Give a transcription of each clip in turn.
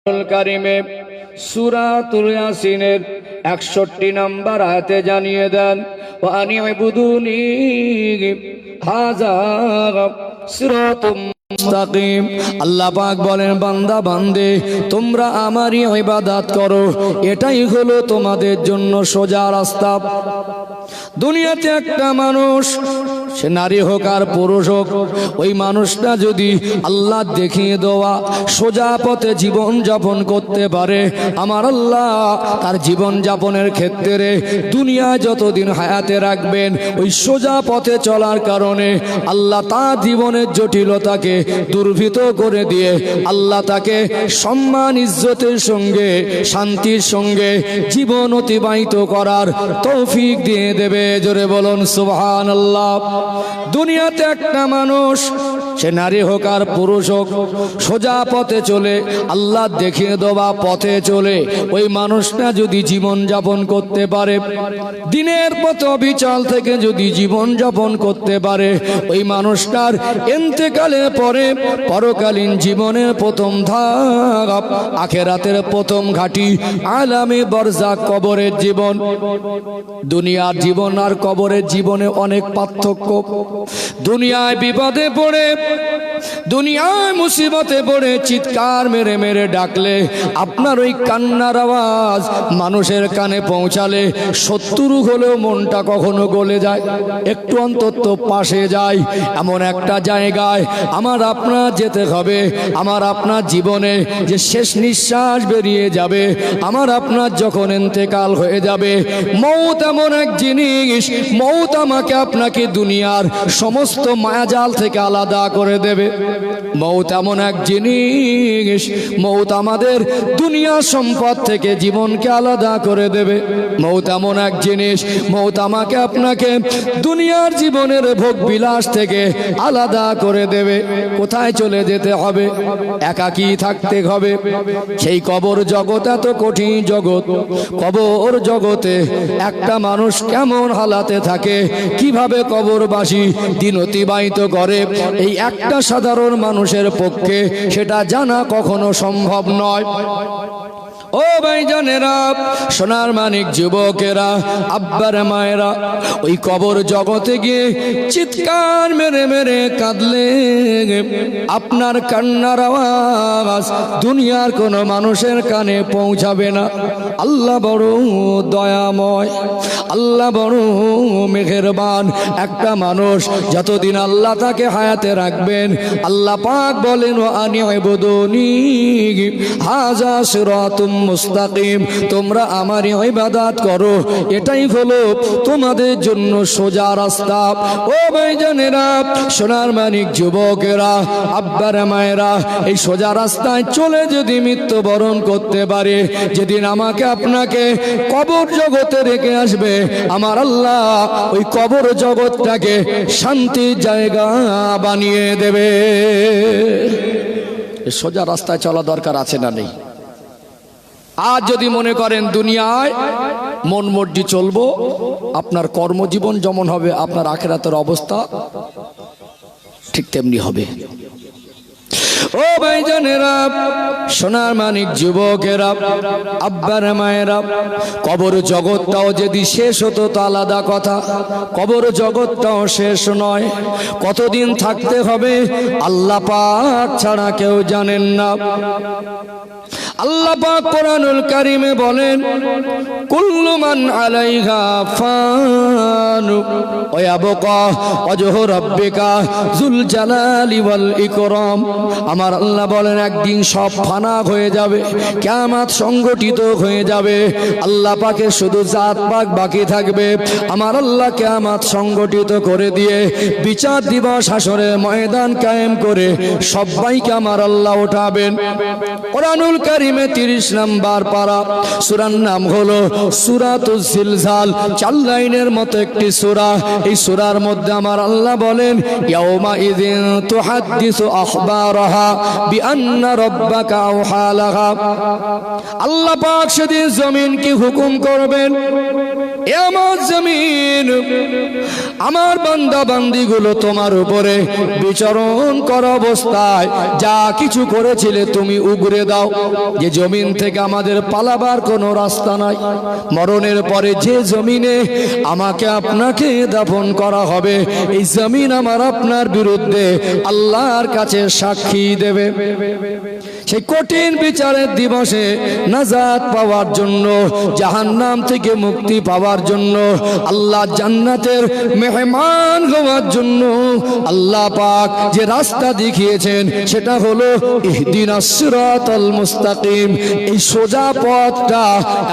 কারিমে সূরাতুল ইয়াসিনের 61 নম্বর আয়াতে জানিয়ে দেন ওয়া আনি'বুদুনি হাযা সিরাতুম মুস্তাকিম। আল্লাহ পাক বলেন, বান্দা বান্দে তোমরা আমারই ইবাদত করো, এটাই হলো তোমাদের জন্য সোজা রাস্তা। দুনিয়াতে একটা মানুষ, সে নারী হোক আর পুরুষ হোক, ওই মানুষটা যদি আল্লাহ দেখিয়ে দেওয়া সোজা পথে জীবন যাপন করতে পারে, আমার আল্লাহ তার জীবন যাপনের ক্ষেত্রে দুনিয়ায় যতদিন হায়াতে রাখবেন, ওই সোজা পথে চলার কারণে আল্লাহ তার জীবনের জটিলতাকে দুর্ভিত করে দিয়ে আল্লাহ তাকে সম্মান ইজ্জতের সঙ্গে শান্তির সঙ্গে জীবন অতিবাহিত করার তৌফিক দিয়ে দেবে। জোরে বলুন সুবহানাল্লাহ। দুনিয়াতে একটা মানুষ, সে নারী হোক আর পুরুষ হোক, সোজা পথে চলে আল্লাহ দেখিয়ে দেওয়া পথে চলে ওই মানুষটা যদি জীবন যাপন করতে পারে, দিনের পথে অবিচল থেকে যদি জীবন যাপন করতে পারে, ওই মানুষটার ইন্তেকালের পরে পরকালীন জীবনের প্রথম ধাপ, আখিরাতের প্রথম ঘাঁটি আলামে বারজাখ, কবরের জীবন। দুনিয়ার জীবন আর কবরের জীবনে অনেক পার্থক্য। দুনিয়ায় বিপদে পড়ে, দুনিয়ায় মুসিবতে পড়ে চিৎকার মেরে মেরে ডাকলে আপনার ওই কান্নার আওয়াজ মানুষের কানে পৌঁছালে 70 হলেও মনটা কখনো গলে যায়, একটু অন্তত পাশে যায়। এমন একটা জায়গায় আমার আপনার যেতে হবে। আমার আপনার জীবনে যে শেষ নিঃশ্বাস বেরিয়ে যাবে, আমার আপনার যখন ইন্তেকাল হয়ে যাবে, মৌত এমন এক জিনিস, মৌত আমাকে আপনাকে দুনিয়ার সমস্ত মায়াজাল থেকে আলাদা করে দেবে। মৌত এমন এক জিনিস, মৌত আমাদের দুনিয়ার সম্পদ থেকে জীবনকে আলাদা করে দেবে। মৌত এমন এক জিনিস, মৌত আমাকে আপনাকে দুনিয়ার জীবনের ভোগ বিলাস থেকে আলাদা করে দেবে। কোথায় চলে যেতে হবে? একাকী থাকতে হবে। সেই কবর জগৎ এত কঠিন জগৎ। কবর জগতে একটা মানুষ কেমন হালাতে থাকে, কিভাবে কবরবাসী দিন অতিবাহিত করে, এই একটা সাধারণ মানুষের পক্ষে সেটা জানা কখনো সম্ভব নয়। ও ভাইজানেরা, সোনার মানিক যুবকেরা, আব্বার মায়েরা, ওই কবর জগতে গিয়ে চিৎকার মেরে মেরে কাঁদলে আপনার কান্নার আওয়াজ দুনিয়ার কোনো মানুষের কানে পৌঁছাবে না। আল্লাহ বড় দয়াময়, আল্লাহ বড় মেহেরবান। একটা মানুষ যতদিন আল্লাহ তাকে হায়াতে রাখবেন, আল্লাহ পাক বলেন ওয়া আনি'বুদুনি হাযা সিরাতুম মুস্তাকিম, তোমরা আমারই ইবাদত করো, এটাই হলো তোমাদের জন্য সোজা রাস্তা। ও ভাইজানেরা, সোনার মানিক যুবকেরা, আব্বার মায়েরা, এই সোজা রাস্তায় চলে যদি মৃত্যুবরণ করতে পারে, যেদিন আমাকে আপনাকে কবর জগতে রেখে আসবে, আমার আল্লাহ ওই কবর জগৎটাকে শান্তির জায়গা বানিয়ে দেবে। সোজা রাস্তায় চলা দরকার আছে না নেই? আজ যদি মনে করেন দুনিয়ায় মন মর্জি চলবো, আপনার কর্মজীবন যেমন হবে, আপনার আখিরাতের অবস্থা ঠিক তেমনি হবে। ও ভাইজানেরা, সোনার মানিক যুবকেরা, আব্বার মায়েরা, কবর জগৎটাও যদি শেষ হতো তা আলাদা কথা। কবর জগৎটাও শেষ নয়। কতদিন থাকতে হবে আল্লাহ পাক ছাড়া কেউ জানেন না। আল্লাহ পাক কোরআনুল কারীমে বলেন, কুল্লু মান আলাইহা ফান ওয়া ইয়াবকা ওয়াজহু রাব্বিকা যুল জালালি ওয়াল ইকরাম। আমার আল্লাহ বলেন, একদিন সব ফানা হয়ে যাবে, কিয়ামত সংগঠিত হয়ে যাবে, আল্লাহ পাকের শুধু জাত পাক বাকি থাকবে। আমার আল্লাহ কিয়ামত সংগঠিত করে দিয়ে বিচার দিবস হাসরের ময়দান কায়েম করে সবাইকে আমার আল্লাহ উঠাবেন। কোরআনুল কারীম 30 নম্বর পারা, সূরার নাম হলো সূরাতুজ জিলজাল। 4 লাইনের মতো একটি সূরা। এই সূরার মধ্যে আমার আল্লাহ বলেন, ইয়াউমা ইযিন তুহাদ্দিসু আখবারাহা বিআন্না রাব্বাকা আওহা লাহা। আল্লাহ পাক সেদিন জমিনকে হুকুম করবেন, এ আমার জমিন, আমার বান্দা বান্দিগুলো তোমার উপরে বিচরণ করা অবস্থায় যা কিছু করেছিলে তুমি উগরে দাও। যে জমিন থেকে আমাদের পালাবার কোনো রাস্তা নাই, মরণের পরে যে জমিনে আমাকে আপনাকে দাফন করা হবে, এই জমিন আমার আপনার বিরুদ্ধে আল্লাহর কাছে সাক্ষী দেবে। সেই কঠিন বিচারের দিবসে নাজাত পাওয়ার জন্য, জাহান্নাম থেকে মুক্তি পাওয়ার জন্য, আল্লাহ জান্নাতের মেহমান হওয়ার জন্য আল্লাহ পাক যে রাস্তা দেখিয়েছেন সেটা হলো ইহদিনাস সিরাতাল মুস্তাকিম। এই সোজা পথটা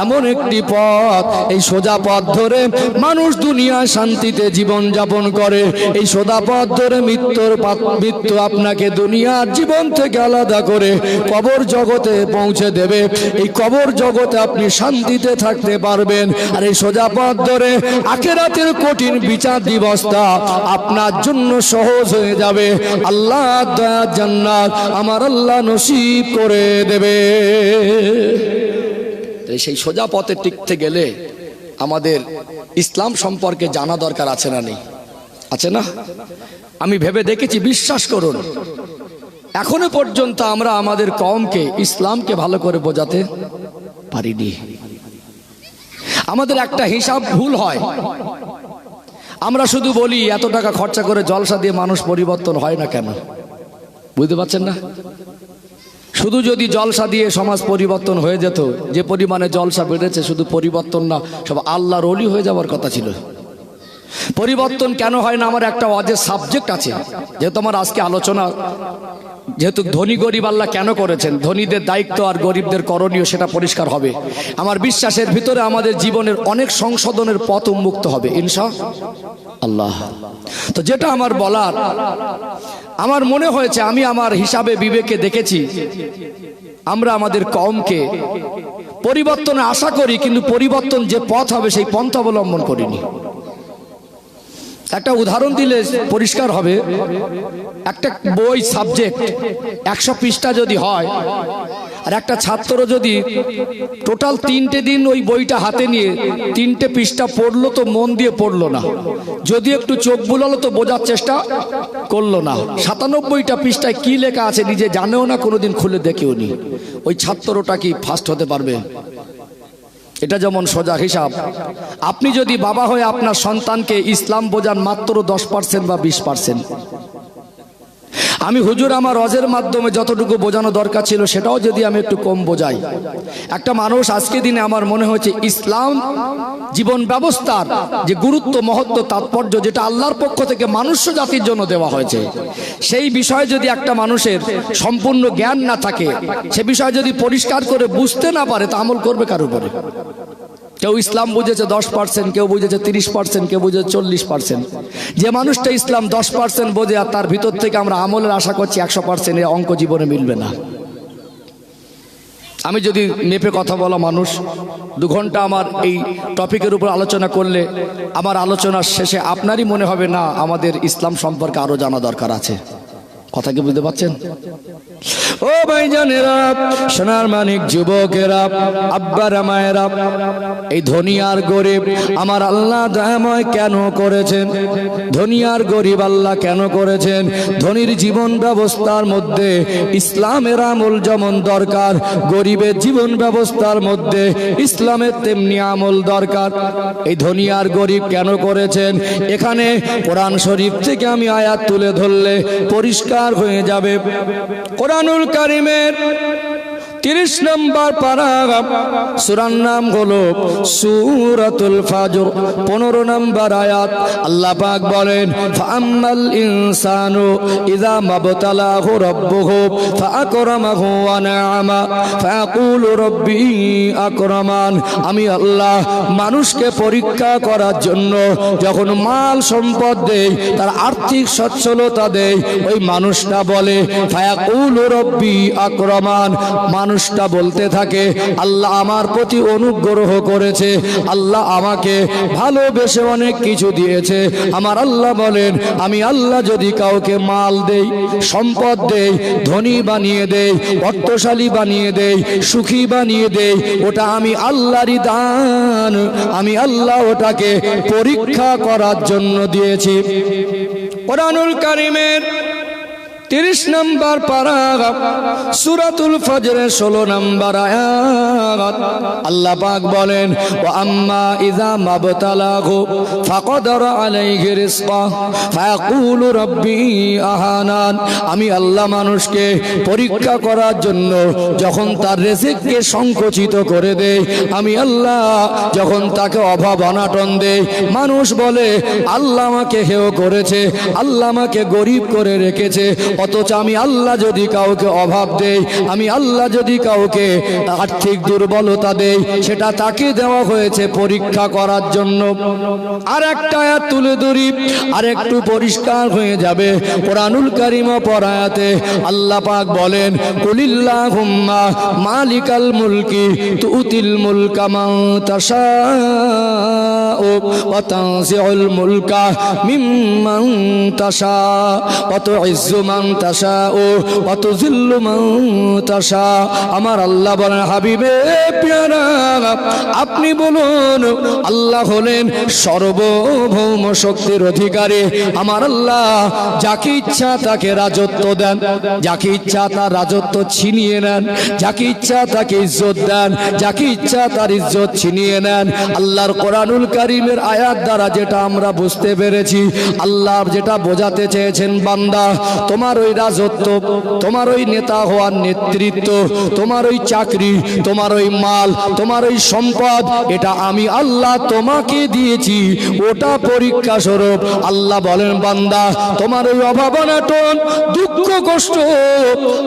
এমন একটি পথ, এই সোজা পথ ধরে মানুষ দুনিয়ায় শান্তিতে জীবন যাপন করে। এই সোজা পথ ধরে মৃত্যু আপনাকে দুনিয়ার জীবন থেকে আলাদা করে কবর জগতে পৌঁছে দেবে। এই কবর জগতে আপনি শান্তিতে থাকতে পারবেন। আর এই সোজা পথ ধরে আখিরাতের কঠিন বিচার দিবসটা আপনার জন্য সহজ হয়ে যাবে। আল্লাহ দয়ার জান্নাত আমার আল্লাহ নসিব করে দেবে। সেই সোজা পথে টিকতে গেলে আমাদের ইসলাম সম্পর্কে জানা দরকার আছে না নেই? আছে না? আমি ভেবে দেখেছি, বিশ্বাস করুন, এখনো পর্যন্ত আমরা আমাদের কওমকে ইসলামকে ভালো করে বোঝাতে পারিনি। আমাদের একটা হিসাব ভুল হয়, আমরা শুধু বলি এত টাকা খরচা করে জলসা দিয়ে মানুষ পরিবর্তন হয় না কেন? বুঝতে পারছেন না? শুধু যদি জলসা দিয়ে সমাজ পরিবর্তন হয়ে যেত, যে পরিমাণে জলসা বেড়েছে, শুধু পরিবর্তন না, সব আল্লাহর ওলি হয়ে যাওয়ার কথা ছিল। পরিবর্তন কেন হয় না? আমার একটা অজের সাবজেক্ট আছে, যেহেতু আমার আজকে আলোচনা, যেহেতু ধনী গরিব আল্লাহ কেন করেছেন, ধনীদের দায়িত্ব আর গরিবদের করণীয় সেটা পরিষ্কার হবে। আমার বিশ্বাসের ভিতরে আমাদের জীবনের অনেক সংশোধনের পথ উন্মুক্ত হবে ইনশাআল্লাহ। তো যেটা আমার বলার, আমার মনে হয়েছে, আমি আমার হিসাবে বিবেকে দেখেছি, আমরা আমাদের কওমকে পরিবর্তনে আশা করি, কিন্তু পরিবর্তন যে পথ হবে সেই পন্থ অবলম্বন করিনি। একটা উদাহরণ দিলে পরিষ্কার হবে। একটা বই সাবজেক্ট 100 পৃষ্ঠা যদি হয়, আর একটা ছাত্র যদি টোটাল 3টে দিন ওই বইটা হাতে নিয়ে 3টে পৃষ্ঠা পড়লো, তো মন দিয়ে পড়লো না, যদি একটু চোখ বুলালো তো বোঝার চেষ্টা করলো না, 97টা পৃষ্ঠায় কি লেখা আছে নিজে জানেও না, কোনোদিন খুলে দেখেও নি, ওই ছাত্রটা কি ফার্স্ট হতে পারবে? এটা যেমন সোজা হিসাব, আপনি যদি বাবা হয়ে আপনার সন্তানকে ইসলাম বোঝান মাত্র 10% বা 20%, আমি হুজুর আমার ওয়াজের মাধ্যমে যতটুকু বোঝানো দরকার ছিল সেটাও যদি আমি একটু কম বোঝাই, একটা মানুষ আজকে দিনে আমার মনে হচ্ছে ইসলাম জীবন ব্যবস্থার যে গুরুত্ব, মহত্ব, তাৎপর্য, যেটা আল্লাহর পক্ষ থেকে মানুষ্য জাতির জন্য দেওয়া হয়েছে, সেই বিষয়ে যদি একটা মানুষের সম্পূর্ণ জ্ঞান না থাকে, সে বিষয়ে যদি পরিষ্কার করে বুঝতে না পারে, তা আমল করবে কার উপরে? কেউ ইসলাম বুঝেছে 10%, কেউ বুঝেছে 30%, কেউ বুঝেছে 40%। যে মানুষটা ইসলাম 10% বোঝে আর তার ভিতর থেকে আমরা আমলের আশা করছি 100%, এর অঙ্ক জীবনে মিলবে না। আমি যদি মেপে কথা বলা মানুষ 2 ঘন্টা আমার এই টপিকের উপর আলোচনা করলে, আমার আলোচনার শেষে আপনারই মনে হবে না আমাদের ইসলাম সম্পর্কে আরো জানা দরকার আছে। কথা কি বুঝতে পারছেন? ও ভাইজানেরা, সোনার মানিক যুবকেরা, আব্বারা মায়েরা, এই ধনী আর গরিব আমার আল্লাহ দয়াময় কেন করেছেন? ধনী আর গরিব আল্লাহ কেন করেছেন? ধনীর জীবন ব্যবস্থার মধ্যে ইসলামের আমল যেমন দরকার, গরিবের জীবন ব্যবস্থার মধ্যে ইসলামের তেমনি আমল দরকার। এই ধনী আর গরিব কেন করেছেন? এখানে কোরআন শরীফ থেকে আমি আয়াত তুলে ধরলে পরিষ্কার হয়ে যাবে। কোরআনুল কারীমের 30 নম্বর পারা, সূরার নাম হলো সূরাতুল ফাজর, 15 নম্বর আয়াত। আল্লাহ পাক বলেন, ফাআম্মাল ইনসানু ইযা মাবতালাহু রাব্বুহু ফাআকরামাহু ওয়া না'আমা ফায়াকুলু রাব্বি আকরামান। আমি আল্লাহ মানুষকে পরীক্ষা করার জন্য যখন মাল সম্পদ দেই, তার আর্থিক সচ্ছলতা দেই, ওই মানুষটা বলে ফায়াকুলু রাব্বি আকরামান, মানুষ মানুষটা বলতে থাকে আল্লাহ আমার প্রতি অনুগ্রহ করেছে, আল্লাহ আমাকে ভালোবেসে অনেক কিছু দিয়েছে। আমার আল্লাহ বলেন আমি আল্লাহ যদি কাউকে মাল দেই, সম্পদ দেই, ধনী বানিয়ে দেই, অর্থশালী বানিয়ে দেই, সুখী বানিয়ে দেই, ওটা আমি আল্লাহরই দান। আমি আল্লাহ ওটাকে পরীক্ষা করার জন্য দিয়েছি। কোরআনুল কারীমের 30 নম্বর পারা সূরাতুল ফজরের 16 নম্বর আয়াত আল্লাহ পাক বলেন ওয়া আম্মা ইযা মাবতালাহু ফাকাদারা আলাইহি রিজকাহু ফায়াকুলু রাব্বি আহানান। আমি আল্লাহ মানুষকে পরীক্ষা করার জন্য যখন তার রিজিককে সংকুচিত করে দেই, আমি আল্লাহ যখন তাকে অভাব অনাটন দেই, মানুষ বলে আল্লাহ আমাকে হেয় করেছে, আল্লাহ আমাকে গরিব করে রেখেছে। অথচ আমি আল্লাহ যদি কাউকে অভাব দেই, আমি আল্লাহ যদি কাউকে আর্থিক দুর্বলতা দেই, সেটা তাকে দেওয়া হয়েছে পরীক্ষা করার জন্য। আর একটা আয়াত তুলে ধরি, আর একটু পরিষ্কার হয়ে যাবে। কোরআনুল কারীম পড়ায়াতে আল্লাহ পাক বলেন কুলিল্লাহুম্মা মালিকাল মুলকি তুতিল মুলকা মান তাশাউ ওয়া তানজিউল মুলকা মিম্মান তাশাউ ওয়া তুইজ্জু মান তাশাউ ওয়া তুযিল্লু মান তাশাউ। আমার আল্লাহ বলেন হাবিবে প্যারা আপনি বলুন আল্লাহ হলেন সর্বভৌম শক্তির অধিকারী। আমার আল্লাহ যাকে ইচ্ছা তাকে রাজত্ব দেন, যাকে ইচ্ছা তার রাজত্ব ছিনিয়ে নেন, যাকে ইচ্ছা তাকে ইজ্জত দেন, যাকে ইচ্ছা তার ইজ্জত ছিনিয়ে নেন। আল্লাহর কোরআনুল কারীমের আয়াত দ্বারা যেটা আমরা বুঝতে পেরেছি, আল্লাহ যেটা বোঝাতে চেয়েছেন বান্দা তোমার ওই রাজত্ব, তোমার ওই নেতা হওয়ার নেতৃত্ব, তোমার ওই চাকরি, তোমার ওই মাল, তোমার ওই সম্পদ, এটা আমি আল্লাহ তোমাকে দিয়েছি, ওটা পরীক্ষা স্বরূপ। আল্লাহ বলেন বান্দা তোমার ওই অভাব অনটন দুঃখ কষ্ট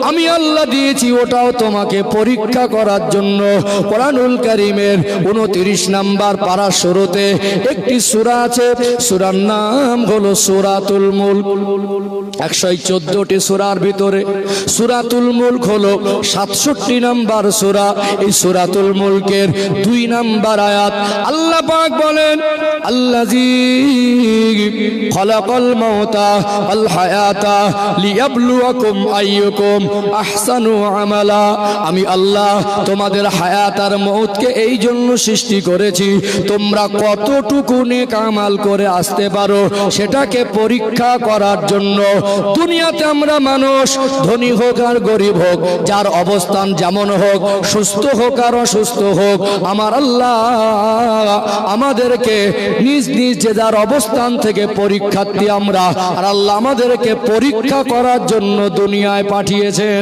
আমি আল্লাহ দিয়েছি, ওটাও তোমাকে পরীক্ষা করার জন্য। কোরআনুল কারীমের 29 নম্বর পারা শুরুতে একটি সূরা আছে, সূরার নাম হলো সূরাতুল মুলক। 114টি সূরার ভিতরে সূরাতুল মুলক হলো 67 নম্বর সূরা। এই সূরাতুল মুলকের 2 নম্বর আয়াত আল্লাহ পাক বলেন আল্লাযী খালাকাল মাউতা ওয়াল হায়াতা লিয়াবলুয়াকুম আইয়ুকুম আহসানু আমালা। আমি আল্লাহ তোমাদের হায়াত আর মউতকে এই জন্য সৃষ্টি করেছি তোমরা কতটুকু নেক আমল করে আসতে পারো সেটাকে পরীক্ষা করার জন্য। দুনিয়াতে আমরা মানুষ ধনী হোক আর গরিব হোক, যার অবস্থান যেমন হোক, সুস্থ হোক আর অসুস্থ হোক, আমার আল্লাহ আমাদেরকে নিজ নিজ যে যার অবস্থান থেকে পরীক্ষার্থী আমরা, আর আল্লাহ আমাদেরকে পরীক্ষা করার জন্য দুনিয়ায় পাঠিয়েছেন।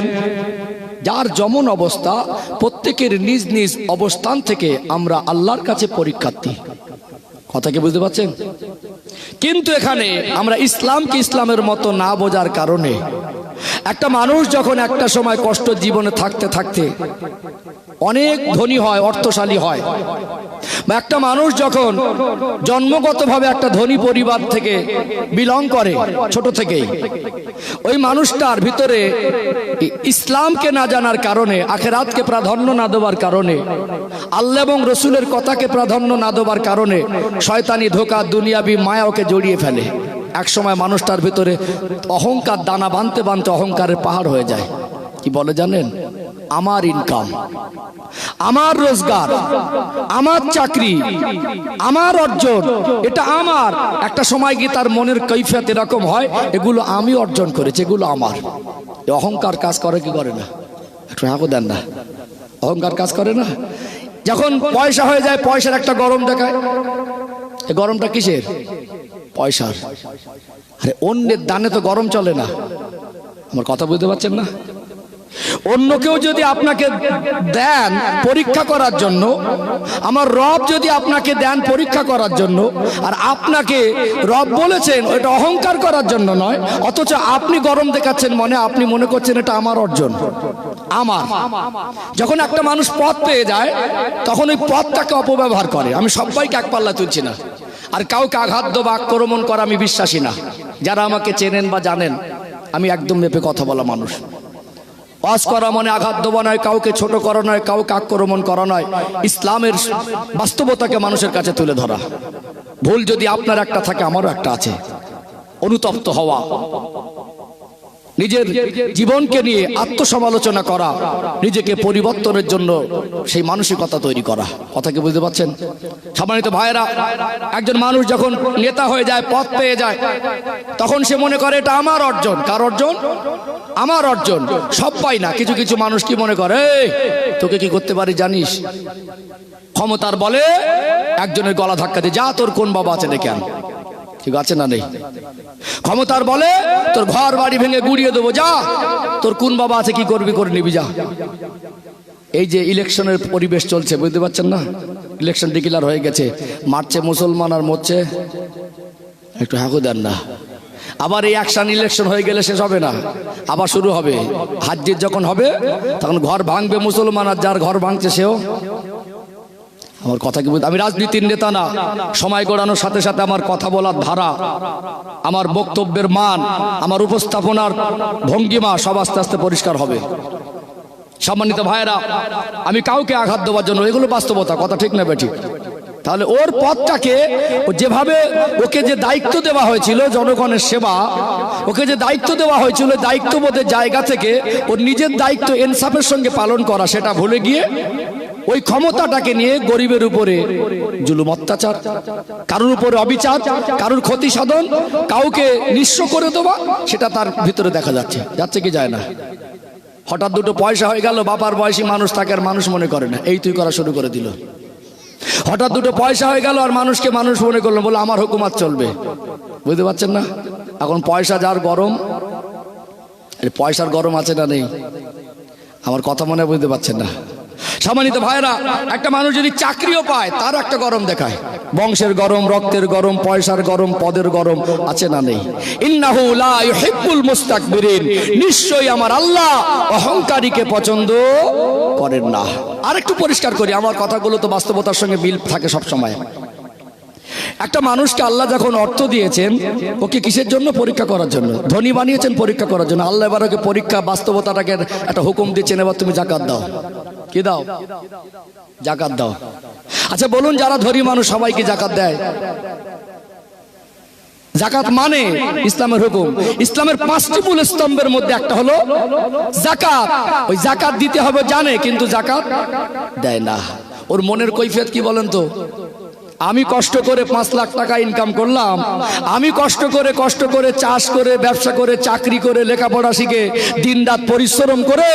যার যেমন অবস্থা প্রত্যেকের নিজ নিজ অবস্থান থেকে আমরা আল্লাহর কাছে পরীক্ষার্থী। কথা কি বুঝতে পারছেন? কিন্তু এখানে আমরা ইসলামকে ইসলামের মতো না বোঝার কারণে একটা মানুষ যখন একটা সময় কষ্ট জীবনে থাকতে থাকতে অনেক ধনী হয়, অর্থশালী হয়, বা একটা মানুষ যখন জন্মগতভাবে একটা ধনী পরিবার থেকে বিলং করে ছোট থেকেই, ওই মানুষটার ভিতরে ইসলামকে না জানার কারণে, আখিরাতকে প্রাধান্য না দেওয়ার কারণে, আল্লাহ এবং রসুলের কথাকে প্রাধান্য না দেওয়ার কারণে শয়তানি ধোঁকা দুনিয়াবি মায়া ওকে জড়িয়ে ফেলে। এক সময় মানুষটার ভিতরে অহংকার দানা বাঁধতে বাঁধতে অহংকারের পাহাড় হয়ে যায়। কি বলে জানেন? আমার ইনকাম, আমার রোজগার, আমার চাকরি, আমার অর্জন, এটা আমার। একটা সময় গিয়ে তার মনের কৈফিয়ত এরকম হয় এগুলো আমি অর্জন করেছি, এগুলো আমার। অহংকার কাজ করে কি করে না? একটু হাঁকো দেন না। অহংকার কাজ করে না? যখন পয়সা হয়ে যায় পয়সার একটা গরম দেখায়। এই গরমটা কিসের? পয়সার। আরে অন্যের দানে তো গরম চলে না। আমার কথা বুঝতে পারছেন না? অন্য কেউ যদি আপনাকে দেন পরীক্ষা করার জন্য, আমার রব যদি আপনাকে দেন পরীক্ষা করার জন্য, আর আপনাকে রব বলেছেন ওটা অহংকার করার জন্য নয়, অথচ আপনি গরম দেখাচ্ছেন মনে, আপনি মনে করছেন এটা আমার অর্জন, আমার। যখন একটা মানুষ পথ পেয়ে যায় তখন ওই পথটাকে অপব্যবহার করে। আমি সবাইকে এক পাল্লা তুলছি না, আর কাউকে আঘাত বা আক্রমণ করা আমি বিশ্বাসী না। যারা আমাকে চেনেন বা জানেন আমি একদম মেপে কথা বলা মানুষ। ওয়াজ করা মানে আঘাত দেওয়া নয়, কাউকে ছোট করা নয়, কাউকে আক্রমণ করা নয়, ইসলামের বাস্তবতাকে মানুষের কাছে তুলে ধরা। ভুল যদি আপনার একটা থাকে, আমারও একটা আছে, অনুতপ্ত হওয়া, নিজের জীবনকে নিয়ে আত্মসমালোচনা করা, নিজেকে পরিবর্তনের জন্য সেই মানসিকতা তৈরি করা। কথা কি বুঝতে পারছেন? সম্মানিত ভাইয়েরা, একজন মানুষ যখন নেতা হয়ে যায়, পদ পেয়ে যায়, তখন সে মনে করে এটা আমার অর্জন। কার অর্জন? আমার অর্জন। সব পাই না। কিছু কিছু মানুষ কি মনে করে, তোকে কি করতে পারি জানিস? ক্ষমতার বলে একজনের গলা ধাক্কা দিয়ে, যা তোর কোন বাবা আছে দেখে আন। ঠিক আছে না? নেই। ক্ষমতার বলে তোর ঘর বাড়ি ভেঙে গুড়িয়ে দেবো, যা তোর কোন বাবা আছে, কি করবি করে নিবি, যা। এই যে ইলেকশনের পরিবেশ চলছে, বুঝতে পারছেন না? ইলেকশন ডিক্লেয়ার হয়ে গেছে, মারছে মুসলমান আর মরছে, একটু হাঁকু দেন না। আবার এই অ্যাকশন ইলেকশন হয়ে গেলে শেষ হবে না, আবার শুরু হবে। হাজ্জির যখন হবে তখন ঘর ভাঙবে মুসলমান, আর যার ঘর ভাঙছে সেও। আমার কথা কি বুঝতে? আমি রাজনীতির নেতা না। সময় গড়ানোর সাথে সাথে আমার কথা বলার ধারা, আমার বক্তব্যের মান, আমার উপস্থাপনার ভঙ্গিমা সব আস্তে আস্তে পরিষ্কার হবে। সম্মানিত ভাইয়েরা, আমি কাউকে আঘাত দেওয়ার জন্য, এগুলো বাস্তবতা, কথা ঠিক না বেঠিক? তাহলে ওর পথটাকে যেভাবে ওকে যে দায়িত্ব দেওয়া হয়েছিল জনগণের সেবা, ওকে যে দায়িত্ব দেওয়া হয়েছিল, দায়িত্ববোধের জায়গা থেকে ওর নিজের দায়িত্ব ইনসাফের সঙ্গে পালন করা, সেটা ভুলে গিয়ে ওই ক্ষমতাটাকে নিয়ে গরিবের উপরে জুলুম, অত্যাচার, কারোর উপরে অবিচার, কারোর ক্ষতি সাধন, কাউকে নিঃস্ব করে দেওয়া, সেটা তার ভিতরে দেখা যাচ্ছে। যাচ্ছে কি যায় না? হঠাৎ দুটো পয়সা হয়ে গেল, বাবার বয়সী মানুষ তাকে আর মানুষ মনে করে না, এই তুই করা শুরু করে দিল। হঠাৎ দুটো পয়সা হয়ে গেল আর মানুষকে মানুষ মনে করলো, বলে আমার হুকুমাত চলবে। বুঝতে পারছেন না? এখন পয়সা যার গরম, পয়সার গরম আছে না নেই? আমার কথা মনে বুঝতে পারছেন না? সম্মানিত ভাইরা, একটা মানুষ যদি চাকরিও পায়, তার একটা গরম দেখায়, বংশের গরম, রক্তের গরম, পয়সার গরম, পদের গরম আছে না নেই? ইন্নাহু লা ইউহিব্বুল মুস্তাকবিরিন, নিশ্চয়ই আমার আল্লাহ অহংকারীকে পছন্দ করেন না। আরেকটু পরিষ্কার করি, আমার কথাগুলো তো বাস্তবতার সঙ্গে মিল থাকে সব সময়। একটা মানুষকে আল্লাহ যখন অর্থ দিয়েছেন, ওকে কিসের জন্য? পরীক্ষা করার জন্য। ধনী বানিয়েছেন পরীক্ষা করার জন্য। আল্লাহ এবার ওকে পরীক্ষা, বাস্তবতাটাকে একটা হুকুম দিচ্ছেন, এবার তুমি জাকাত দাও। কি দাও? জাকাত দাও। আচ্ছা বলুন, যারা ধনী মানুষ সবাই কি জাকাত দেয়? জাকাত মানে ইসলামের হুকুম। ইসলামের 5টি মূল স্তম্ভের মধ্যে একটা হলো জাকাত। ওই জাকাত দিতে হবে জানে, কিন্তু জাকাত দেয় না। ওর মনের কৈফিয়ত কি বলেন তো? আমি কষ্ট করে 5 লাখ টাকা ইনকাম করলাম, আমি কষ্ট করে চাষ করে, ব্যবসা করে, চাকরি করে, লেখাপড়া শিখে, দিনরাত পরিশ্রম করে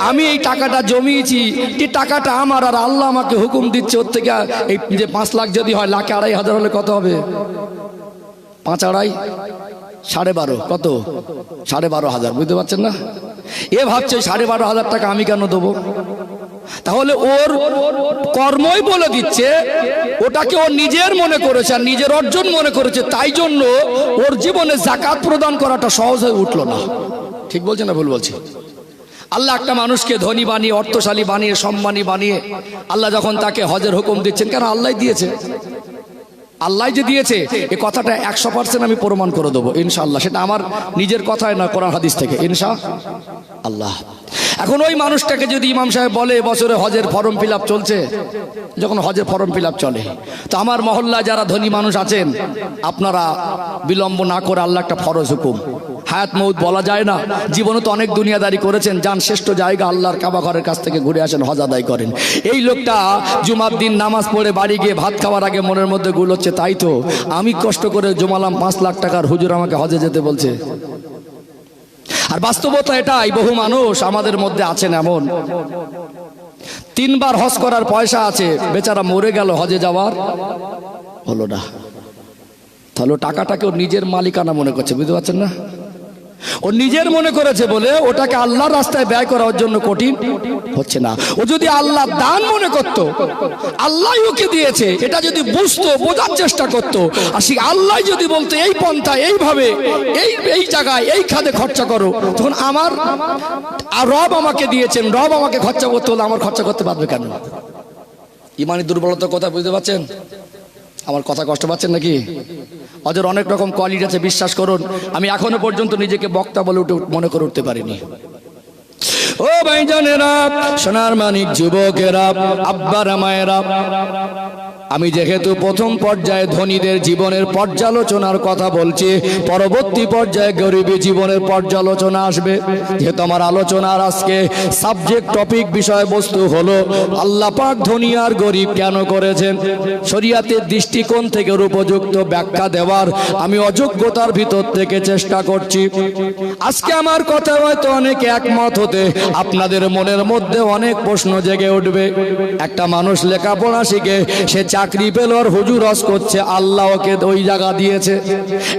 আমি এই টাকাটা জমিয়েছি, এই টাকাটা আমার, আর আল্লাহ আমাকে হুকুম দিচ্ছে ওর থেকে এই যে 5 লাখ যদি হয়, লাখে 2,500 হলে কত হবে? 5 2.5 12.5 কত? 12,500। বুঝতে পারছেন না? এ ভাবছে 12,500 টাকা আমি কেন দেবো? তাহলে ওর কর্মই বলে দিচ্ছে, ওটাকে ও নিজের মনে করেছে আর নিজের অর্জন মনে করেছে, তাই জন্য ওর জীবনে জাকাত প্রদান করাটা সহজ হয়ে উঠলো না। ঠিক বলছে না ভুল বলছি? আল্লাহ একটা মানুষকে ধনী বানিয়ে, অর্থশালী বানিয়ে, সম্মানী বানিয়ে আল্লাহ যখন তাকে হজের হুকুম দিচ্ছেন, কেন? আল্লাহ দিয়েছে। আল্লাহ যে দিয়েছে, এই কথাটা 100% আমি প্রমাণ করে দেবো ইনশাআল্লাহ। সেটা আমার নিজের কথায় না, কোরআন হাদিস থেকে ইনশাআল্লাহ। এখন ওই মানুষটাকে যদি ইমাম সাহেব বলে, বছরে হজের ফর্ম ফিল আপ চলছে, যখন হজের ফর্ম ফিল আপ চলে, তো আমার মহল্লায় যারা ধনী মানুষ আছেন, আপনারা বিলম্ব না করে, আল্লাহ একটা ফরজ হুকুম, হায়াত মৌত বলা যায় না, জীবনে তো অনেক দুনিয়াদারি করেছেন, যান শ্রেষ্ঠ জায়গা আল্লাহর কাবা ঘরের কাছ থেকে ঘুরে আসেন, হজ আদায় করেন। এই লোকটা জুমার দিন নামাজ পড়ে বাড়ি গিয়ে ভাত খাওয়ার আগে মনের মধ্যে গুলোচ্ছে, তাই তো আমি কষ্ট করে জমালাম 5 লাখ টাকার, হুজুর আমাকে হজে যেতে বলছে। আর বাস্তবতা এটাই, বহু মানুষ আমাদের মধ্যে আছেন এমন, 3 বার হজ করার পয়সা আছে, বেচারা মরে গেল, হজে যাওয়ার হলো না। তাহলে টাকাটাকে ওর নিজের মালিকানা মনে করছে। বুঝতে পারছেন না? ও নিজের মনে করেছে বলে ওটাকে আল্লাহর রাস্তায় ব্যয় করার জন্য কঠিন হচ্ছে না। ও যদি আল্লাহ দান মনে করত, আল্লাহ ওকে দিয়েছে, এটা যদি বুঝতো, বোঝার চেষ্টা করত, আর সেই আল্লাহ যদি বলতো এই পন্থা, এইভাবে, এই জায়গায়, এই খাতে খরচা করো, তখন আমার রব আমাকে দিয়েছেন, রব আমাকে খরচা করতে হলে আমার খরচা করতে পারবে কেন? ইমানি দুর্বলতার কথা বুঝতে পারছেন? আমার কথা কষ্ট পাচ্ছেন নাকি? ওদের অনেক রকম কোয়ালিটি আছে, বিশ্বাস করুন। আমি এখনো পর্যন্ত নিজেকে বক্তা বলে মনে করে উঠতে পারিনি। ও ভাইজানেরা, সোনার মানিক যুবকেরা, আব্বারা মায়েরা, আমি যেহেতু প্রথম পর্যায়ে ধনীদের জীবনের পর্যালোচনার কথা বলছি, পরবর্তী পর্যায়ে গরিবী জীবনের পর্যালোচনা আসবে। যেহেতু আমার আলোচনার আজকে সাবজেক্ট টপিক বিষয়বস্তু হলো আল্লাহ পাক ধনী আর গরিব কেন করেছেন, শরীয়তের দৃষ্টিকোণ থেকে উপযুক্ত ব্যাখ্যা দেওয়ার আমি অযোগ্যতার ভিতর থেকে চেষ্টা করছি। আজকে আমার কথা হয়তো অনেকে একমত হতে আপনাদের মনের মধ্যে অনেক প্রশ্ন জেগে উঠবে। একটা মানুষ লেখাপড়া শিখে সে চাকরি পেল আর হুজুর হজ করছে, আল্লাহ ওকে ওই জায়গা দিয়েছে।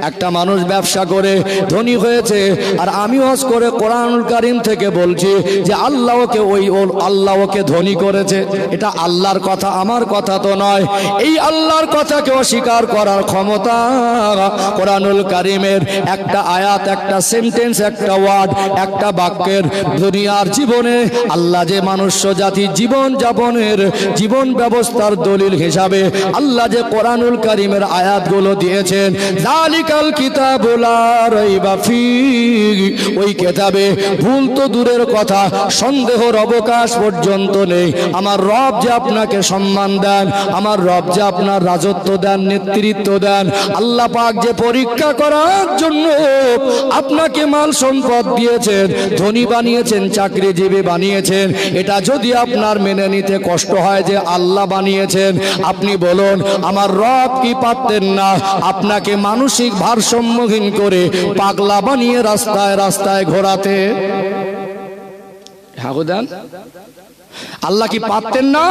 একটা মানুষ ব্যবসা করে ধনী হয়েছে আর আমি হজ করে কোরআনুল কারীম থেকে বলছি যে আল্লাহ ওকে ধনী করেছে। এটা আল্লাহর কথা, আমার কথা তো নয়। এই আল্লাহর কথাকে অস্বীকার করার ক্ষমতা কোরআনুল কারীমের একটা আয়াত, একটা সেন্টেন্স, একটা ওয়ার্ড, একটা বাক্যের দুনিয়ার জীবনে আল্লাহ যে মনুষ্য জাতির জীবন যাপনের জীবন ব্যবস্থার দলিল হিসাবে আল্লাহ যে কোরআনুল কারীমের আয়াতগুলো দিয়েছেন, যালিকাল কিতাবু লা রাইবা ফীহি, ওই কিতাবে ভুল তো দূরের কথা, সন্দেহের অবকাশ পর্যন্ত নেই। আমার রব যে আপনাকে সম্মান দেন, আমার রব যে আপনার রাজত্ব দেন, নেতৃত্ব দেন, আল্লাহ পাক যে পরীক্ষা করার জন্য আপনাকে মাল সম্পদ দিয়েছেন, ধনী বানিয়েছেন, চাকরিজীবী বানিয়েছেন, এটা যদি আপনার মেনে নিতে কষ্ট হয় যে আল্লাহ বানিয়েছেন, আপনি বলুন আমার রব কি পারতেন না আপনাকে মানসিক ভারসাম্যহীন করে পাগলা বানিয়ে রাস্তায় রাস্তায় ঘোরাতে? হাগুদান আল্লাহ কি পারতেন না